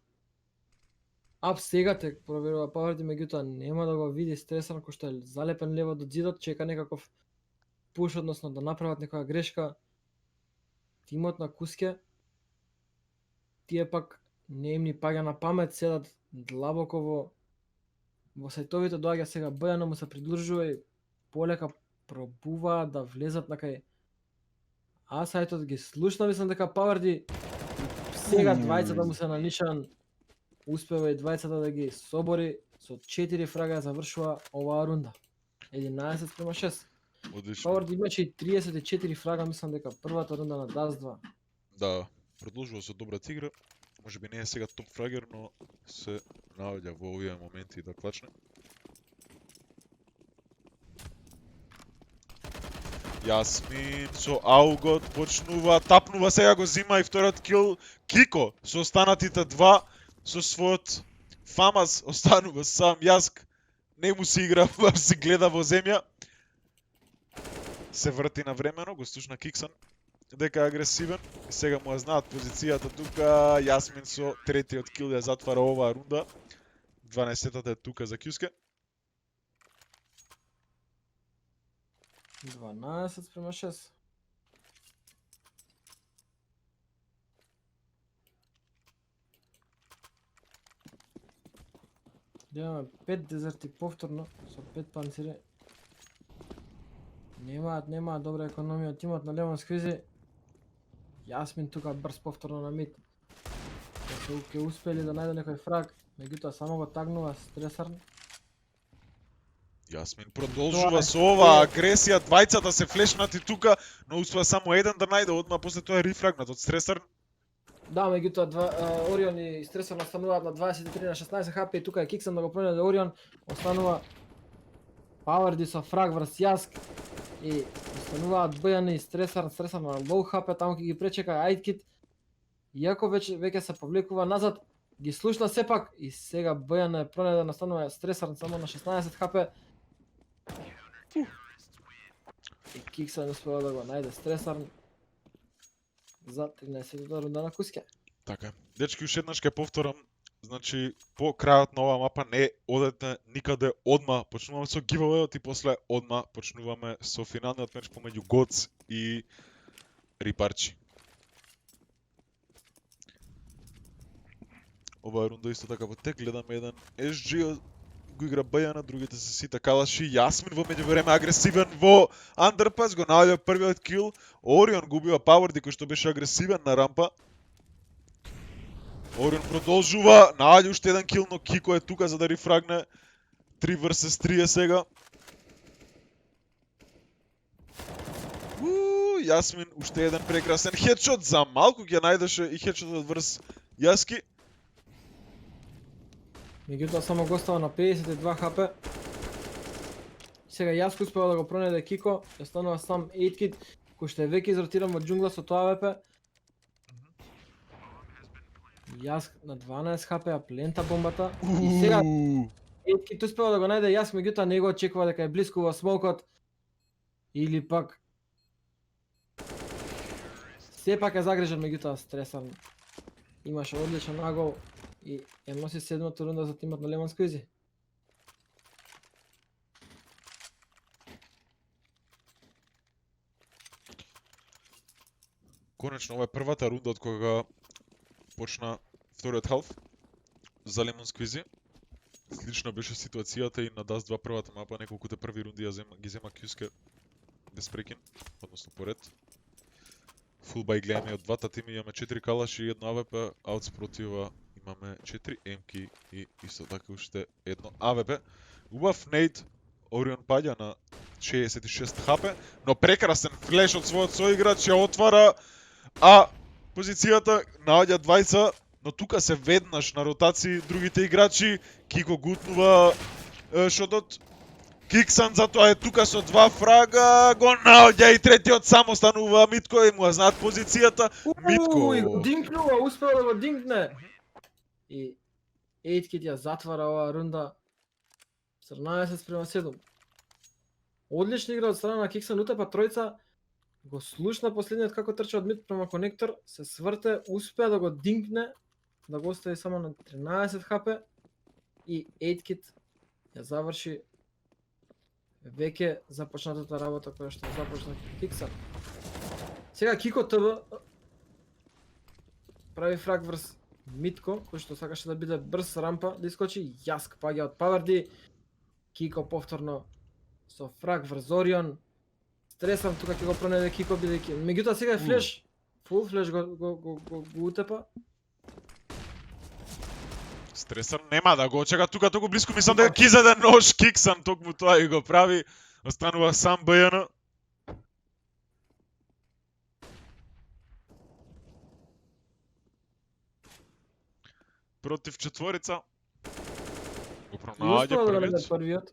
Ап сега те проверува Powerdi, меѓутоа нема да го види Стресар кој што е залепен лево до зидот, чека некаков пуш, односно да направат некоја грешка. Тимот на Куске, тие пак не им ни паѓа на памет, седат длабоко во сајтовите, доаѓа сега БЈН, му се придружува и полека пробуваат да влезат на кај сајтот ги слушна, мислам дека Powerdi сега двајцата му се на нишан, успева и двајцата да ги собори, со 4 фрага завршува оваа рунда. 11-6. Одлично. Powerdi имаше и 34 фрага, мислам дека првата рунда на Dust 2. Да, продолжува со добра игра. Може би не е сега топ фрагер, но се наоѓа во овие моменти да клачне. Јасмин со аугот почнува, тапнува, сега го зима и вториот кил. Кико со останатите два, со својот фамас останува сам. Јаск не му се игра, баш се гледа во земја. Се врти на времено, го слушна Kixan дека е агресивен. И сега му ја знаат позицијата тука. Јасмин со третиот кил ја затвара оваа рунда. 12-тата е тука за Кјуске. 12-6. Имаме 5 дезерти повторно со 5 панцири. Немаат добра економија од тимот на Lemon Squeezy. Јасмин тука брз повторно на мид. Ке успели да најде некој фраг, меѓутоа само го тагнува Стресар. Јасмин продолжува со оваа агресија, двајцата се флешнати тука, но успеа само еден да најде, одма после тоа е рефрагнат од Стресар. Да, меѓутоа Орион и Стресор настануваат на 23 на 16 хп и тука е Киксан да го пронеде Орион, останува Пауерди со фраг врз Јаск и остануваат Бојан и Стресор на лоу хп, таму ќе ги пречека Айткит. Иако веќе се повлекува назад, ги слушна сепак и сега Бојан е пронеде настанува Стресор само на 16 хп. И Киксан успеа да го најде Стресор за 13-та рунда на Куске. Така. Дечки, уште еднаш ќе повторам. Значи, по крајот на оваа мапа не одете никаде одма. Почнуваме со гивавеот и после одма почнуваме со финалниот меч помеѓу Гоц и Рипарчи. Оваа рунда исто така потек, гледаме еден SG го игра Бајана, другите се сите калаши. Јасмин во меѓувреме агресивен во андерпас, го наоѓа првиот кил. Орион губива Пауерди кој што беше агресивен на рампа. Орион продолжува, наоѓа уште еден кил, но Кико е тука за да рифрагне. 3 vs 3 е сега. Јасмин уште еден прекрасен хедшот, за малку ќе најдеше и хедшотот врз Јаски. Меѓутоа само го остава на 52 хп. Сега Јаско успева да го пронеде Кико, и останува сам 8kit, кој што е веќе изротиран од џунгла со тоа АВП. Јаск на 12 хп, а плента бомбата. И сега 8kit успева да го најде Јаск, меѓутоа не го очекува дека е блиску во смокот. Или пак сепак е загрежен, меѓутоа Стресар имаше одличен нагол и ја носи 7-та рунда за тимот на Lemon Squeezy. Конечно, ова е првата рунда од кога почна вториот халф за Lemon Squeezy. Слична беше ситуацијата и на Dust 2 првата мапа, неколкуте први рунди ги зема Кюске без прекин, односно поред. Фул бај гледаме од двата тими, имаме 4 калаши и едно АВП, аутс протива имаме 4 емки и исто така уште едно АВП. Убав нейт, Орион паѓа на 66 хп, но прекрасен флеш од својот соиграч ја отвара, а позицијата наоѓа двајца, но тука се веднаш на ротации другите играчи. Кико гутнува шотот. Киксан затоа е тука со 2 фрага, го наоѓа и третиот само станува Митко и му знаат позицијата. Митко И го динкнува, успеа да го динкне. И 8kit ја затвара оваа рунда 14:7. Одлична игра од страна на Киксан, утепа тројца, го слушна последниот како трча од мид према конектор, се сврте, успеа да го динкне, да го остави само на 13 хп и 8kit ја заврши веќе започнатата работа која што започна Киксан. Сега Кико ТВ прави фраг врз Митко, кој што сакаше да биде брз рампа да искочи. Јаск паѓа од Паварди. Кико повторно со фраг врз Орион. Стресам тука ќе го пронеде Кико бидејќи. Меѓутоа сега е флеш. Фул флеш го утепа. Стресар нема да го очека тука толку блиску, мислам дека ќе заде нож Киксан, токму тоа и го прави. Останува сам Бајана. Против четворица. Го пронаѓа првиот.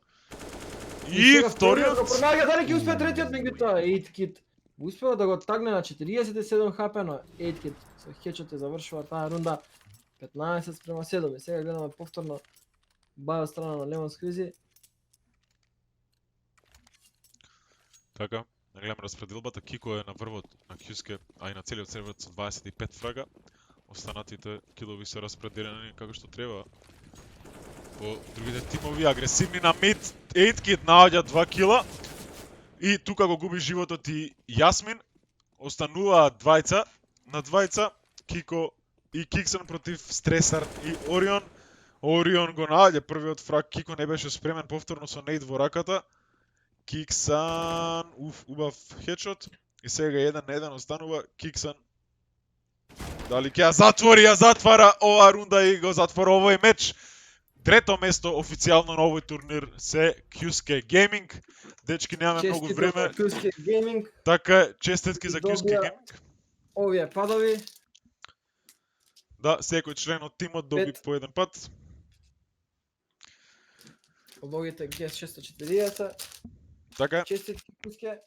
И вториот. Го пронаѓа, дали ќе успее третиот, меѓутоа 8kit успеа да го тагне на 47 хп, но 8kit со хечот е завршува таа рунда 15:7. И сега гледаме повторно баја страна на Lemon Squeezy. Така, гледаме распределбата. Кико е на врвот на Кюске, а и на целиот сервер со 25 фрага. Останатите килови се распределени како што треба. По другите тимови агресивни на мид, 8kit наоѓа 2 кила. И тука го губи животот и Јасмин. Остануваат двајца на двајца, Кико и Киксан против Стресар и Орион. Орион го наоѓа првиот фраг, Кико не беше спремен повторно со нейт во раката. Киксан, убав хедшот. И сега 1-1 останува Киксан. Дали ќе ја затвори, ја затвара оваа рунда и го затвора овој меч. Трето место официјално на овој турнир се Кюске Гейминг. Дечки, немаме многу време. Кюске Гейминг. Така, честитки за Кюске Гейминг. Овие падови. Да, секој член од тимот доби Пет. по еден пат. Логите GS 640. Така е. Честитки, Пуске.